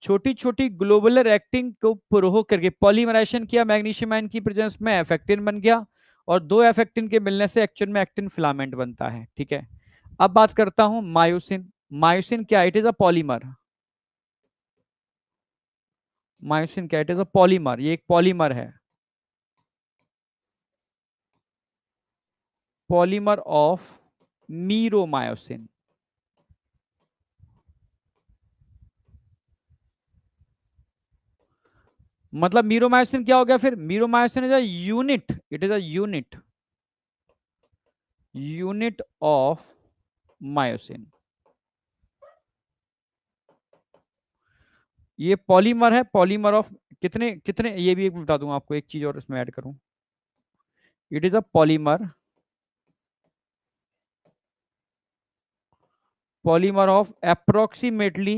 छोटी छोटी ग्लोबुलर एक्टिन को पुरोह करके पॉलीमराइजेशन किया मैग्नीशियम आयन की प्रेजेंस में, एफ एक्टिन बन गया। और दो एफ एक्टिन के मिलने से एक्चुअल में एक्टिन फिलामेंट बनता है। ठीक है। अब बात करता हूं मायोसिन। मायोसिन क्या, it is a polymer. Myosin क्या, इट इज अ पॉलीमर, ये एक पॉलीमर है। Polymer of meromyosin. मतलब मीरोमायोसिन क्या हो गया फिर, meromyosin is a unit, it is a unit, unit of myosin. ये पॉलीमर है, पॉलीमर ऑफ कितने कितने, ये भी एक बता दूं आपको, एक चीज और इसमें ऐड करूं। It is a polymer, polymer of approximately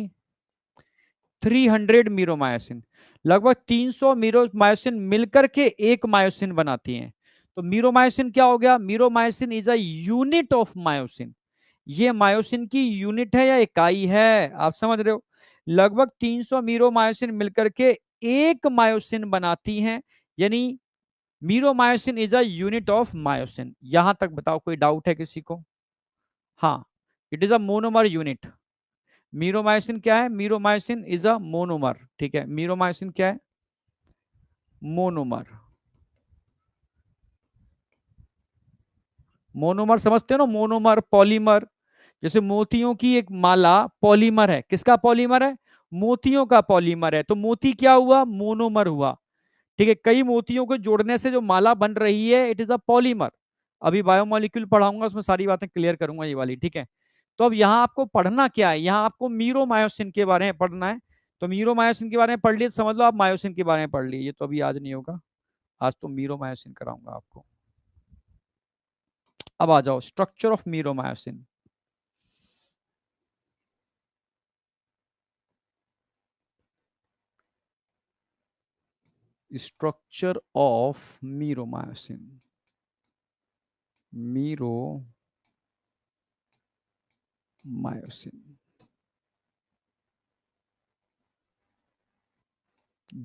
300 meromyosin. लगभग 300 मीरोमायोसिन मिलकर के एक मायोसिन बनाती हैं। तो मीरोमायोसिन क्या हो गया, meromyosin is a unit of myosin. ये मायोसिन की यूनिट है या इकाई है, आप समझ रहे हो। लगभग 300 मीरोमायोसिन मिलकर के एक मायोसिन बनाती हैं। यानी meromyosin is a unit of myosin. यहां तक बताओ कोई डाउट है किसी को। हाँ, it is a monomer unit. Meromyosin क्या है, मीरोमायोसिन इज अ मोनोमर। ठीक है, मीरोमायोसिन क्या है, मोनोमर। मोनोमर समझते हो ना, मोनोमर पॉलीमर। जैसे मोतियों की एक माला पॉलीमर है, किसका पॉलीमर है? मोतियों का पॉलीमर है, तो मोती क्या हुआ? मोनोमर हुआ। ठीक है, कई मोतियों को जोड़ने से जो माला बन रही है, इट इज अ पॉलीमर। अभी बायोमोलिक्यूल पढ़ाऊंगा, उसमें सारी बातें क्लियर करूंगा ये वाली, ठीक है। तो अब यहाँ आपको पढ़ना क्या है, यहाँ आपको मीरोमायोसिन के बारे में पढ़ना है। तो मीरोमायोसिन के बारे में पढ़ लिए तो समझ लो आप मायोसिन के बारे में पढ़ लिए, ये तो अभी आज नहीं होगा, आज तो मीरोमायोसिन कराऊंगा आपको। अब आ जाओ structure of meromyosin. Structure of meromyosin. Meromyosin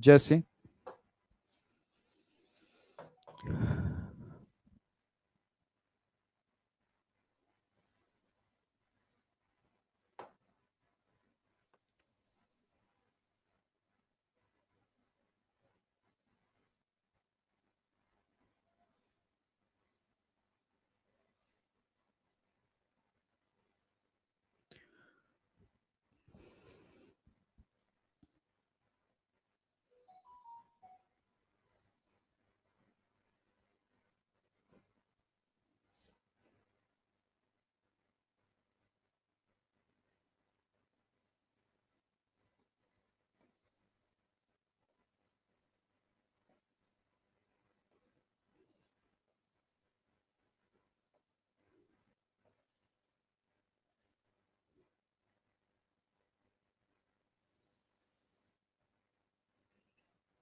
जैसे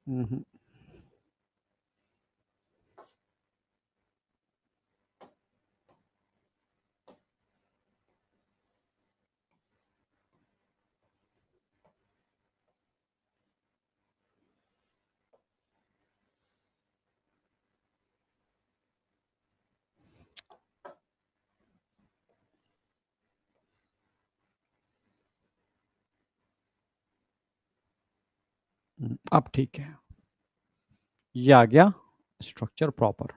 हम्म, अब ठीक है, ये आ गया स्ट्रक्चर प्रॉपर।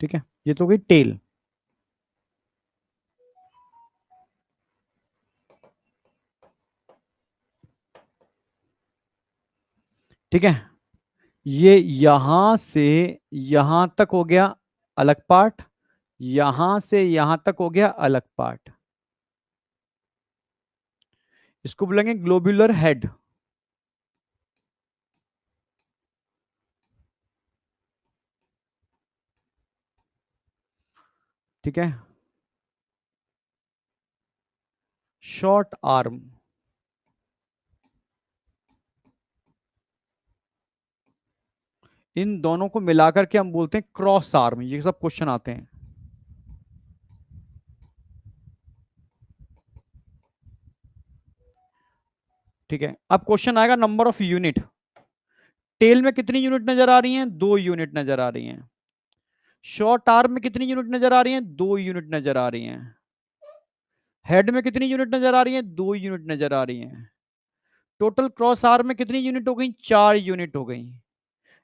ठीक है, ये तो गई टेल। ठीक है, ये यहां से यहां तक हो गया अलग पार्ट, यहां से यहां तक हो गया अलग पार्ट, इसको बोलेंगे ग्लोब्यूलर हेड। ठीक है, शॉर्ट आर्म, इन दोनों को मिलाकर के हम बोलते हैं क्रॉस आर्म, ये सब क्वेश्चन आते हैं। ठीक है, अब क्वेश्चन आएगा नंबर ऑफ यूनिट। टेल में कितनी यूनिट नजर आ रही हैं? 2 यूनिट नजर आ रही हैं। शॉर्ट आर्म में कितनी यूनिट नजर आ रही हैं? 2 यूनिट नजर आ रही हैं। हेड में कितनी यूनिट नजर आ रही हैं? 2 यूनिट नजर आ रही हैं। टोटल क्रॉस आर्म में कितनी यूनिट हो गई? 4 यूनिट हो गई।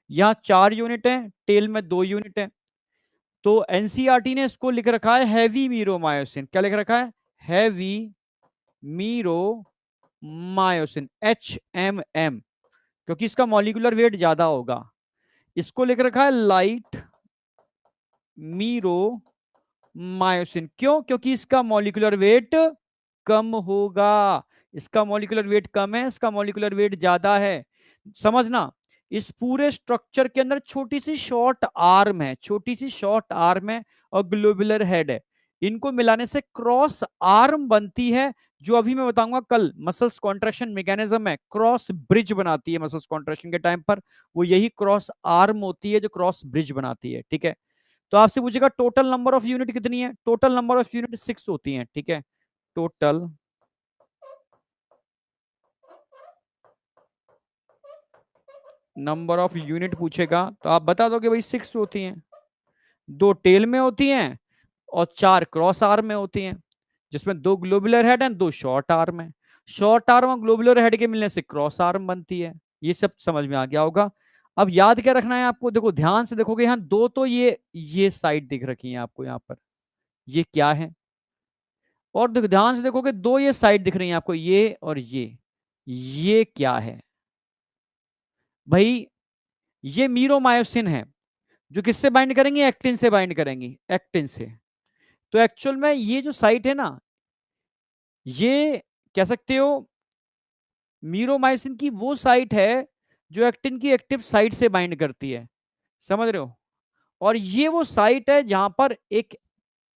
यहाँ 4 यूनिट है, टेल में 2 यूनिट है। तो एनसीईआरटी ने इसको लिख रखा है हैवी मीरोमायोसिन। क्या लिख रखा है? हैवी मीरोमायोसिन, HMM, क्योंकि इसका मॉलिक्यूलर वेट ज्यादा होगा। इसको लिख रखा है लाइट मीरोमायोसिन, क्यों? क्योंकि इसका मॉलिक्यूलर वेट कम होगा। इसका मॉलिक्यूलर वेट कम है, इसका मॉलिक्यूलर वेट ज्यादा है। समझना, इस पूरे स्ट्रक्चर के अंदर छोटी सी शॉर्ट आर्म है, छोटी सी शॉर्ट आर्म है और ग्लोबुलर हेड है। इनको मिलाने से क्रॉस आर्म बनती है, जो अभी मैं बताऊंगा कल मसल्स कॉन्ट्रैक्शन मैकेनिज्म है, क्रॉस ब्रिज बनाती है मसल्स कॉन्ट्रैक्शन के टाइम पर, वो यही क्रॉस आर्म होती है जो क्रॉस ब्रिज बनाती है। ठीक है, तो आपसे पूछेगा टोटल नंबर ऑफ यूनिट कितनी है, टोटल नंबर ऑफ यूनिट 6 होती है। ठीक है, टोटल नंबर ऑफ यूनिट पूछेगा तो आप बता दो कि भाई 6 होती हैं, 2 टेल में होती हैं और 4 क्रॉस आर्म में होती हैं, जिसमें 2 globular head and 2 short arm है। शॉर्ट आर्म और ग्लोबुलर हेड के मिलने से क्रॉस आर्म बनती है। ये सब समझ में आ गया होगा। अब याद क्या रखना है आपको, देखो ध्यान से देखोगे, यहाँ दो तो ये साइड दिख रखी है आपको यहाँ पर, ये क्या है, और देखो ध्यान से देखोगे दो ये साइड दिख रही है आपको, ये और ये क्या है भाई, ये मीरोमायोसिन है, जो किससे बाइंड करेंगी, एक्टिन से बाइंड करेंगी, एक्टिन से। तो एक्चुअल में ये जो साइट है ना, ये कह सकते हो मीरोमाइसिन की वो साइट है जो एक्टिन की एक्टिव साइट से बाइंड करती है, समझ रहे हो। और ये वो साइट है जहां पर एक,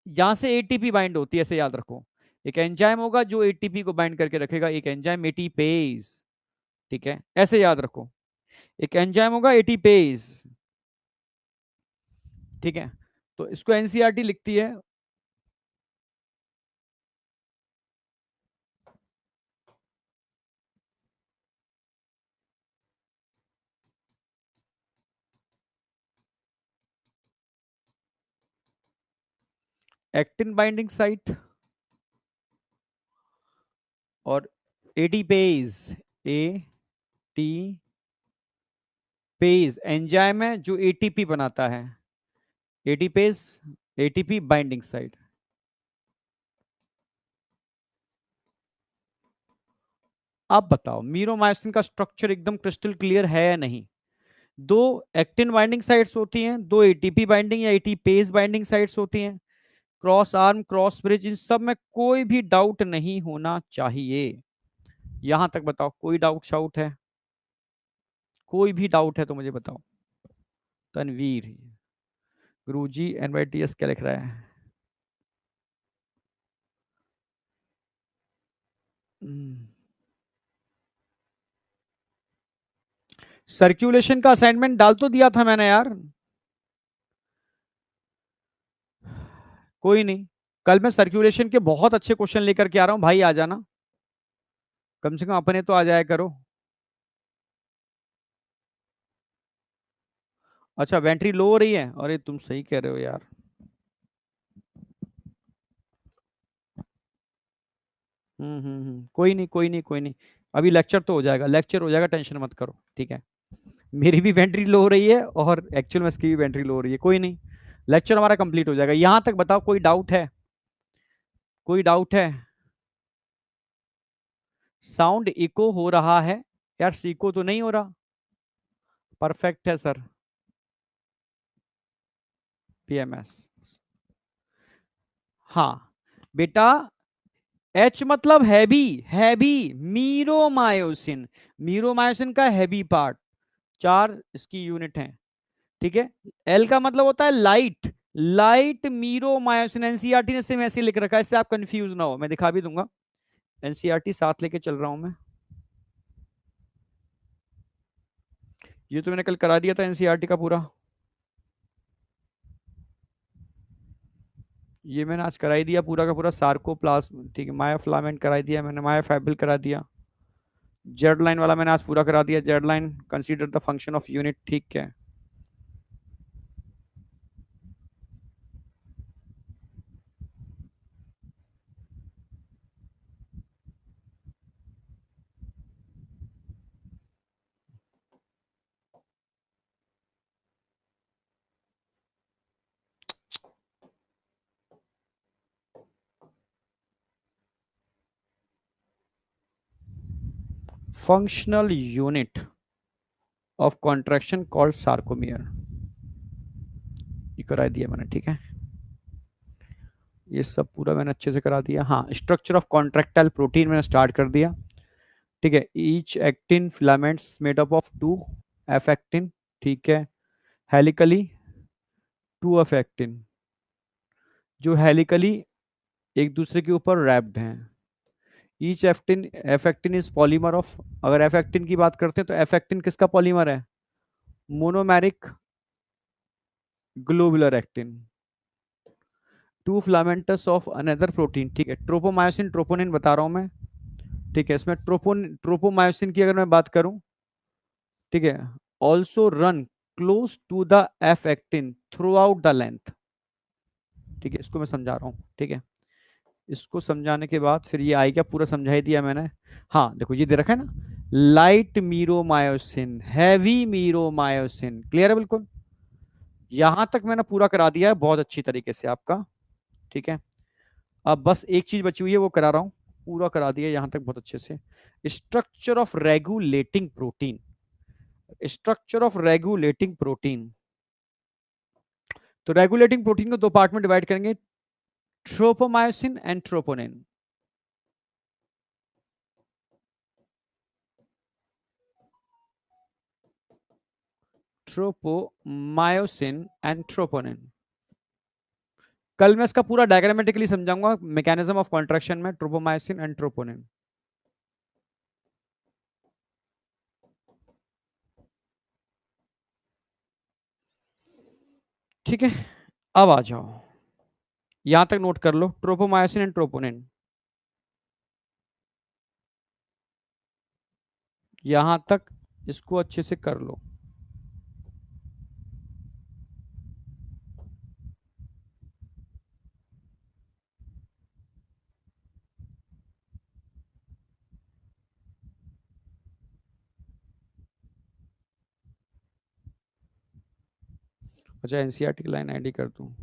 जहां से एटीपी बाइंड होती है, ऐसे याद रखो। एक एंजाइम होगा जो एटीपी को बाइंड करके रखेगा, एक एंजाइम एटीपेज। ठीक है, ऐसे याद रखो, एक एंजाइम होगा एटीपेज। ठीक है, तो इसको एनसीईआरटी लिखती है, एक्टिन बाइंडिंग साइट और ATPase, A T page enzyme है जो एटीपी बनाता है, एटीपेज एटीपी बाइंडिंग साइट। अब बताओ मीरोमायोसिन का स्ट्रक्चर एकदम क्रिस्टल क्लियर है या नहीं। दो एक्टिन बाइंडिंग साइट्स होती हैं, दो एटीपी बाइंडिंग या एटीपेज बाइंडिंग साइट्स होती हैं, क्रॉस आर्म क्रॉस ब्रिज, इन सब में कोई भी डाउट नहीं होना चाहिए। यहां तक बताओ कोई डाउट शाउट है, कोई भी डाउट है तो मुझे बताओ। तनवीर, गुरुजी एनवाईटीएस क्या लिख रहा है। सर्कुलेशन का असाइनमेंट डाल तो दिया था मैंने यार, कोई नहीं, कल मैं सर्कुलेशन के बहुत अच्छे क्वेश्चन लेकर के आ रहा हूँ भाई, आ जाना, कम से कम अपने तो आ जाया करो। अच्छा बैटरी लो हो रही है, अरे तुम सही कह रहे हो यार। कोई नहीं कोई नहीं कोई नहीं, अभी लेक्चर तो हो जाएगा, लेक्चर हो जाएगा, टेंशन मत करो। ठीक है, मेरी भी बैटरी लो हो रही है और एक्चुअल में इसकी भी बैटरी लो हो रही है, कोई नहीं, लेक्चर हमारा कंप्लीट हो जाएगा। यहां तक बताओ कोई डाउट है, कोई डाउट है। साउंड इको हो रहा है यार, सीको तो नहीं हो रहा, परफेक्ट है सर। पीएमएस, हाँ बेटा, एच मतलब हैवी, हैवी मीरोमायोसिन, मीरोमायोसिन का हैवी पार्ट, 4 इसकी यूनिट है। ठीक है, एल का मतलब होता है लाइट, लाइट मीरोमायोसिन, एनसीईआरटी ने सेम ऐसे लिख रखा है, इससे आप कंफ्यूज ना हो, मैं दिखा भी दूंगा, एनसीईआरटी साथ लेके चल रहा हूं मैं। ये तो मैंने कल करा दिया था एनसीईआरटी का पूरा, ये मैंने आज करा ही दिया पूरा का पूरा, सार्कोप्लाज्म, ठीक है, मायोफ्लामेंट करा दिया मैंने, मायोफाइब्रिल करा दिया, जेड लाइन वाला मैंने आज पूरा करा दिया, Z line consider the function of unit. ठीक है, functional unit of contraction called sarcomere, ये करा दिया मैंने। ठीक है, ये सब पूरा मैंने अच्छे से करा दिया। हाँ, स्ट्रक्चर ऑफ कॉन्ट्रैक्टाइल प्रोटीन मैंने स्टार्ट कर दिया। ठीक है, each actin filaments made up of 2 F actin, ठीक है, हेलिकली 2 एफ एक्टिन, जो हेलिकली एक दूसरे के ऊपर रैप्ड हैं। Each F actin F actin is polymer of, अगर एफेक्टिन की बात करते हैं तो एफेक्टिन किसका पॉलीमर है? Monomeric globular actin. Two filaments of another protein, ठीक है, ट्रोपोमायोसिन ट्रोपोनिन बता रहा हूं मैं, ठीक है, इसमें ट्रोपोमायोसिन की अगर मैं बात करूं, ठीक है, also run close to the F actin throughout the length, ठीक है, इसको मैं समझा रहा हूँ, ठीक है, इसको समझाने के बाद फिर ये आई क्या, पूरा समझा ही दिया मैंने। हाँ देखो ये दे रखा है ना, light meromyosin, heavy meromyosin, clear है बिल्कुल, यहां तक मैंने पूरा करा दिया है बहुत अच्छी तरीके से आपका, ठीक है। अब बस एक चीज बची हुई है वो करा रहा हूं, पूरा करा दिया यहां तक बहुत अच्छे से। Structure of regulating protein, structure of regulating protein, तो रेगुलेटिंग प्रोटीन को दो पार्ट में डिवाइड करेंगे, tropomyosin and troponin. Tropomyosin and troponin, कल मैं इसका पूरा डायग्रामेटिकली समझाऊंगा, मैकेनिज्म ऑफ कॉन्ट्रैक्शन में ट्रोपोमायोसिन एंड ट्रोपोनिन। ठीक है, अब आ जाओ, यहां तक नोट कर लो, ट्रोपोमायोसिन एंड ट्रोपोनिन, यहां तक इसको अच्छे से कर लो। अच्छा एनसीईआरटी की लाइन आईडी कर दूं,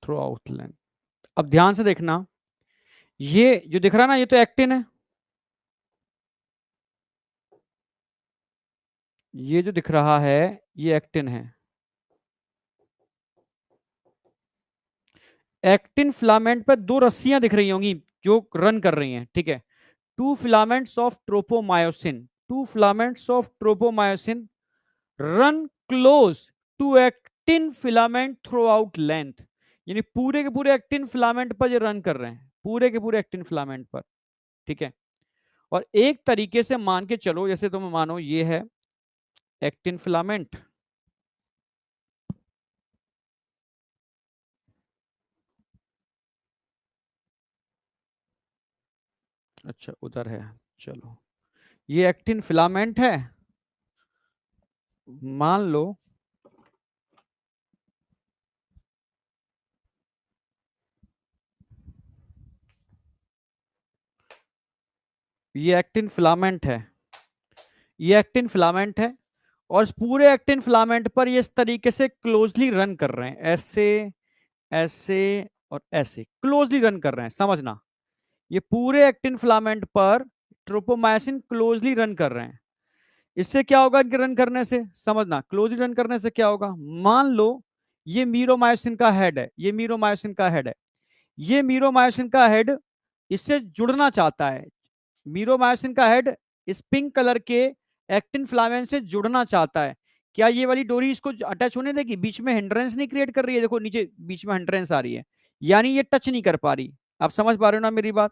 थ्रू आउट लाइन। अब ध्यान से देखना, ये जो दिख रहा है ना, ये तो एक्टिन है, ये जो दिख रहा है ये एक्टिन है। एक्टिन फिलामेंट पे दो रस्सियां दिख रही होंगी जो रन कर रही हैं, ठीक है, two filaments of tropomyosin, two filaments of tropomyosin run close to actin filament throughout length, यानी पूरे के पूरे एक्टिन फिलामेंट पर ये रन कर रहे हैं, पूरे के पूरे एक्टिन फिलामेंट पर, ठीक है। और एक तरीके से मान के चलो, जैसे तुम मानो ये है एक्टिन फिलामेंट, अच्छा उधर है, चलो ये एक्टिन फिलामेंट है, मान लो ये एक्टिन फिलामेंट है, ये एक्टिन फिलामेंट है, और इस पूरे एक्टिन फिलामेंट पर ये इस तरीके से क्लोजली रन कर रहे हैं, ऐसे ऐसे और ऐसे क्लोजली रन कर रहे हैं, समझना, ये पूरे एक्टिन फिलामेंट पर ट्रोपोमायोसिन क्लोजली रन कर रहे हैं। इससे क्या होगा इनके रन करने से, समझना, क्लोजली रन करने से क्या होगा, मान लो ये मीरोमायोसिन का हेड है, ये मीरोमायोसिन का हेड है, ये मीरोमायोसिन का हेड इससे जुड़ना चाहता है, मीरोमायोसिन का हेड इस पिंक कलर के एक्टिन फिलामेंट से जुड़ना चाहता है, क्या ये वाली डोरी इसको अटैच होने देगी, बीच में हिंड्रेंस नहीं क्रिएट कर रही है, देखो नीचे बीच में हिंड्रेंस आ रही है, यानी ये टच नहीं कर पा रही। आप समझ पा रहे हो ना मेरी बात,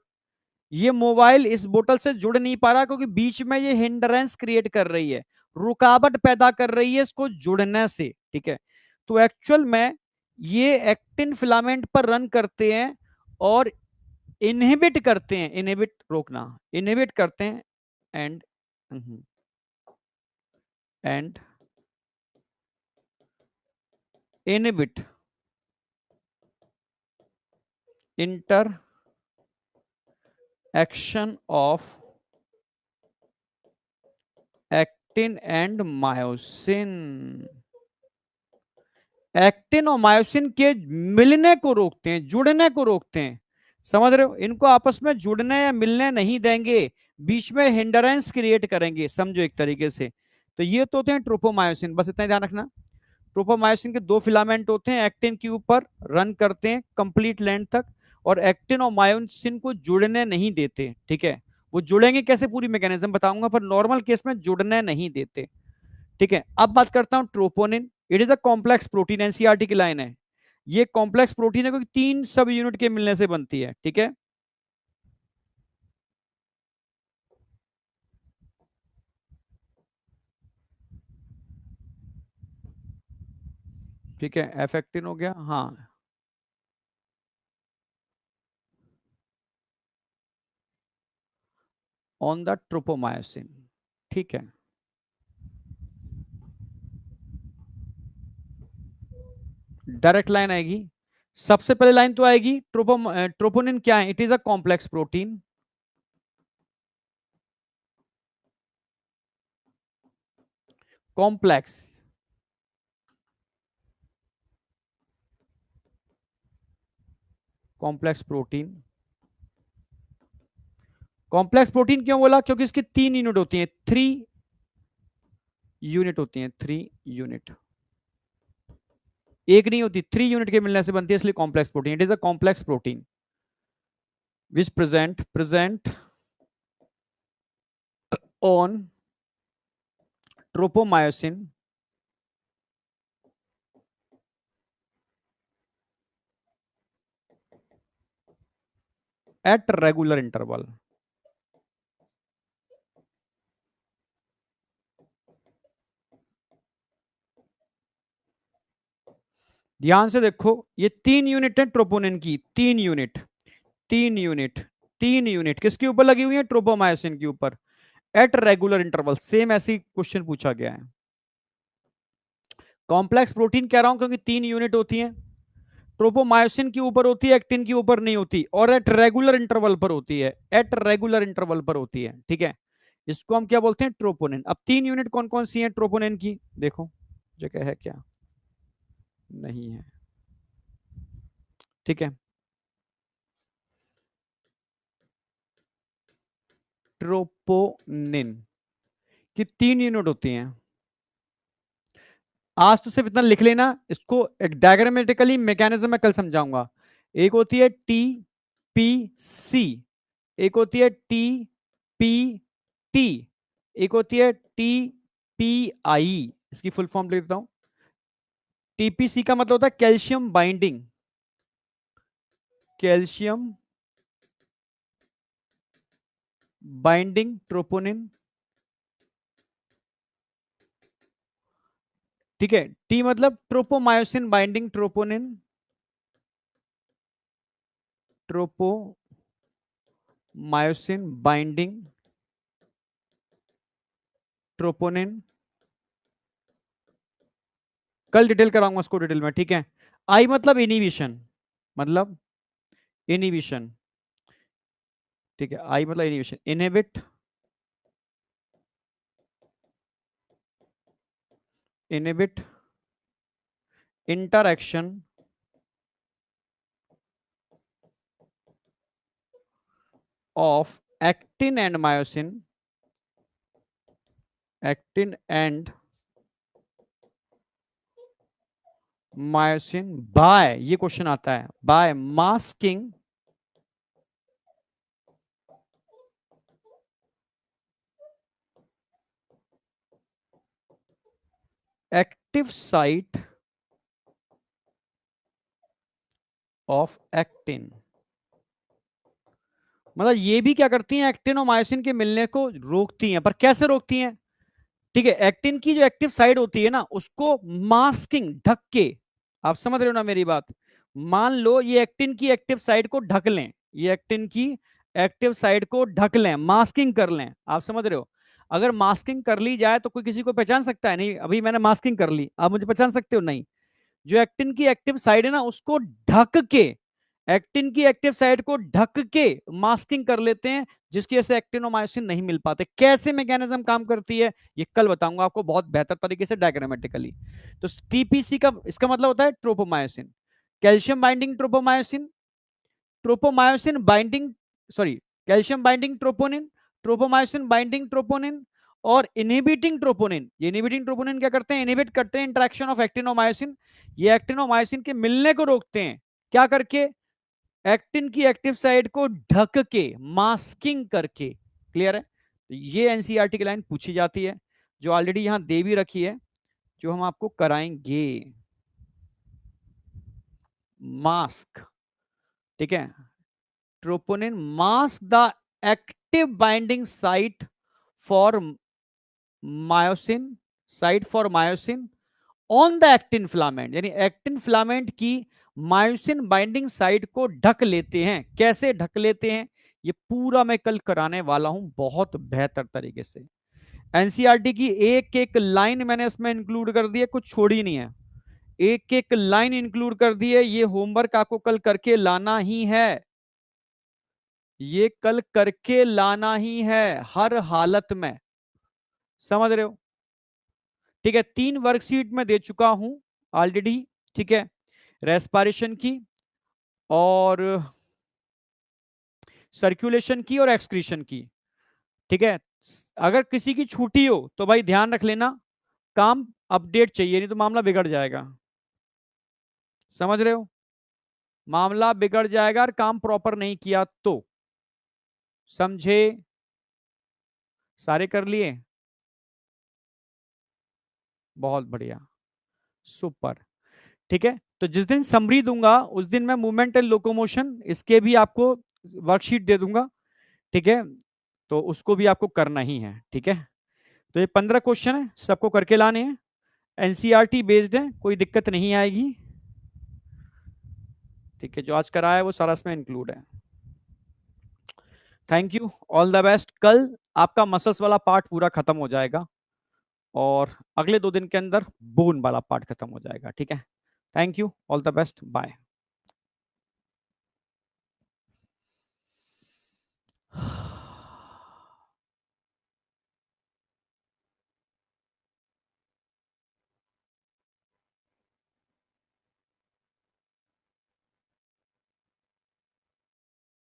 ये मोबाइल इस बोतल से जुड़ नहीं पा रहा क्योंकि बीच में ये हिंड्रेंस क्रिएट कर रही है, रुकावट पैदा कर रही है इसको जुड़ने से, ठीक है। तो एक्चुअल में ये एक्टिन फिलामेंट पर रन करते हैं और इनहिबिट करते हैं, इनहिबिट रोकना, इनहिबिट करते हैं and and inhibit inter action of actin and myosin. Actin और मायोसिन के मिलने को रोकते हैं, जुड़ने को रोकते हैं। समझ रहे हो? इनको आपस में जुड़ने या मिलने नहीं देंगे, बीच में हिंडरेंस क्रिएट करेंगे, समझो एक तरीके से। तो ये तो होते हैं ट्रोपोमायोसिन, बस इतना ध्यान रखना। ट्रोपोमायोसिन के दो फिलामेंट होते हैं, एक्टिन के ऊपर रन करते हैं कंप्लीट लेंथ तक, और एक्टिन और मायोसिन को जुड़ने नहीं देते। ठीक है, वो जुड़ेंगे कैसे पूरी मैकेनिज्म बताऊंगा, पर नॉर्मल केस में जुड़ने नहीं देते। ठीक है, अब बात करता हूं troponin. It is a complex protein, NCERT की लाइन है। ये कॉम्प्लेक्स प्रोटीन है क्योंकि 3 सब यूनिट के मिलने से बनती है। ठीक है, ठीक है, एफ एक्टिन हो गया। हाँ, ऑन द ट्रोपोमायोसिन। ठीक है, डायरेक्ट लाइन आएगी। सबसे पहले लाइन तो आएगी, ट्रोपोनिन क्या है? It is a complex protein. Complex, complex protein. Complex protein क्यों बोला? क्योंकि इसकी 3 यूनिट होती हैं, 3 यूनिट होती हैं, 3 यूनिट, एक नहीं होती, 3 यूनिट के मिलने से बनती है, इसलिए complex protein. It is a complex protein which present on tropomyosin at regular interval. ध्यान से देखो, ये 3 यूनिट है ट्रोपोनिन की, 3 यूनिट, 3 यूनिट, 3 यूनिट किसके ऊपर लगी हुई है? ट्रोपोमायोसिन के ऊपर, एट रेगुलर इंटरवल। सेम ऐसी क्वेश्चन पूछा गया है। कॉम्प्लेक्स प्रोटीन कह रहा हूं क्योंकि 3 यूनिट होती हैं, ट्रोपोमायोसिन के ऊपर होती है, एक्टिन के ऊपर नहीं होती, और एट रेगुलर इंटरवल पर होती है, एट रेगुलर इंटरवल पर होती है। ठीक है, इसको हम क्या बोलते हैं? ट्रोपोनिन। अब 3 यूनिट कौन कौन सी हैं ट्रोपोनिन की? देखो, जगह है क्या? नहीं है। ठीक है, ट्रोपोनिन की 3 यूनिट होती हैं। आज तो सिर्फ इतना लिख लेना, इसको एक डायग्रामेटिकली मैकेनिज्म में कल समझाऊंगा। एक होती है टी पी सी, एक होती है टी पी टी, एक होती है टी पी आई। इसकी फुल फॉर्म लिख देता हूं। टीपीसी का मतलब होता है calcium binding, calcium binding troponin. ठीक है, टी मतलब tropomyosin binding troponin, tropomyosin binding troponin. कल डिटेल कराऊंगा उसको डिटेल में। ठीक है, आई मतलब इनिबिशन, मतलब इनिबिशन। ठीक है, आई मतलब inhibition, inhibit, inhibit interaction of actin and myosin, actin and myosin by, ये क्वेश्चन आता है, by masking active site of actin. मतलब ये भी क्या करती हैं? एक्टिन और मायोसिन के मिलने को रोकती हैं, पर कैसे रोकती हैं? ठीक है, एक्टिन की जो एक्टिव साइड होती है ना, उसको मास्किंग, ढक के, आप समझ रहे हो ना मेरी बात? मान लो ये एक्टिन की एक्टिव साइड को ढक लें, ये एक्टिन की एक्टिव साइड को ढक लें, मास्किंग कर लें, आप समझ रहे हो? अगर मास्किंग कर ली जाए तो कोई किसी को पहचान सकता है? नहीं। अभी मैंने मास्किंग कर ली, आप मुझे पहचान सकते हो? नहीं। जो एक्टिन की एक्टिव साइड है ना, उसको ढक के, एक्टिन की एक्टिव साइड को ढक के मास्किंग कर लेते हैं, जिसकी वजह से एक्टिनोमायोसिन नहीं मिल पाते। कैसे मैकेनिज्म काम करती है ये कल बताऊंगा आपको बहुत बेहतर तरीके से डायग्रामेटिकली। तो टीपीसी का इसका मतलब होता है tropomyosin, calcium binding tropomyosin, tropomyosin binding, sorry, calcium binding troponin, tropomyosin binding troponin और इनहिबिटिंग ट्रोपोनिन। ये इनहिबिटिंग ट्रोपोनिन क्या करते हैं? इनहिबिट करते हैं इंटरेक्शन ऑफ एक्टिनोमायोसिन। ये एक्टिनोमायोसिन के मिलने को रोकते हैं, क्या करके? एक्टिन की एक्टिव साइड को ढक के, मास्किंग करके। क्लियर है? तो ये एनसीईआरटी की लाइन पूछी जाती है, जो ऑलरेडी यहां दे भी रखी है, जो हम आपको कराएंगे। मास्क, ठीक है, troponin mask the active binding site for myosin, site for myosin on the actin filament, यानी एक्टिन फिलामेंट की मायोसिन बाइंडिंग साइट को ढक लेते हैं। कैसे ढक लेते हैं ये पूरा मैं कल कराने वाला हूं बहुत बेहतर तरीके से। एनसीईआरटी की एक एक लाइन मैंने इसमें इंक्लूड कर दी है, कुछ छोड़ी नहीं है, एक एक लाइन इंक्लूड कर दी है। ये होमवर्क आपको कल करके लाना ही है, ये कल करके लाना ही है हर हालत में, समझ रहे हो? ठीक है, 3 वर्कशीट में दे चुका हूं ऑलरेडी, ठीक है, रेस्पिरेशन की और सर्कुलेशन की और एक्सक्रीशन की। ठीक है, अगर किसी की छूटी हो तो भाई ध्यान रख लेना, काम अपडेट चाहिए, नहीं तो मामला बिगड़ जाएगा। समझ रहे हो? मामला बिगड़ जाएगा और काम प्रॉपर नहीं किया तो। समझे? सारे कर लिए? बहुत बढ़िया, सुपर। ठीक है, तो जिस दिन समरी दूंगा उस दिन मैं मूवमेंट एंड लोकोमोशन इसके भी आपको वर्कशीट दे दूंगा। ठीक है, तो उसको भी आपको करना ही है। ठीक है, तो ये 15 क्वेश्चन है, सबको करके लाने हैं, एनसीईआरटी बेस्ड है, कोई दिक्कत नहीं आएगी। ठीक है, जो आज कराया है वो सारा इसमें इंक्लूड है। Thank you, all the best. कल आपका मसल्स वाला पार्ट पूरा खत्म हो जाएगा और अगले 2 दिन के अंदर बोन वाला पार्ट खत्म हो जाएगा। ठीक है, thank you, all the best, bye.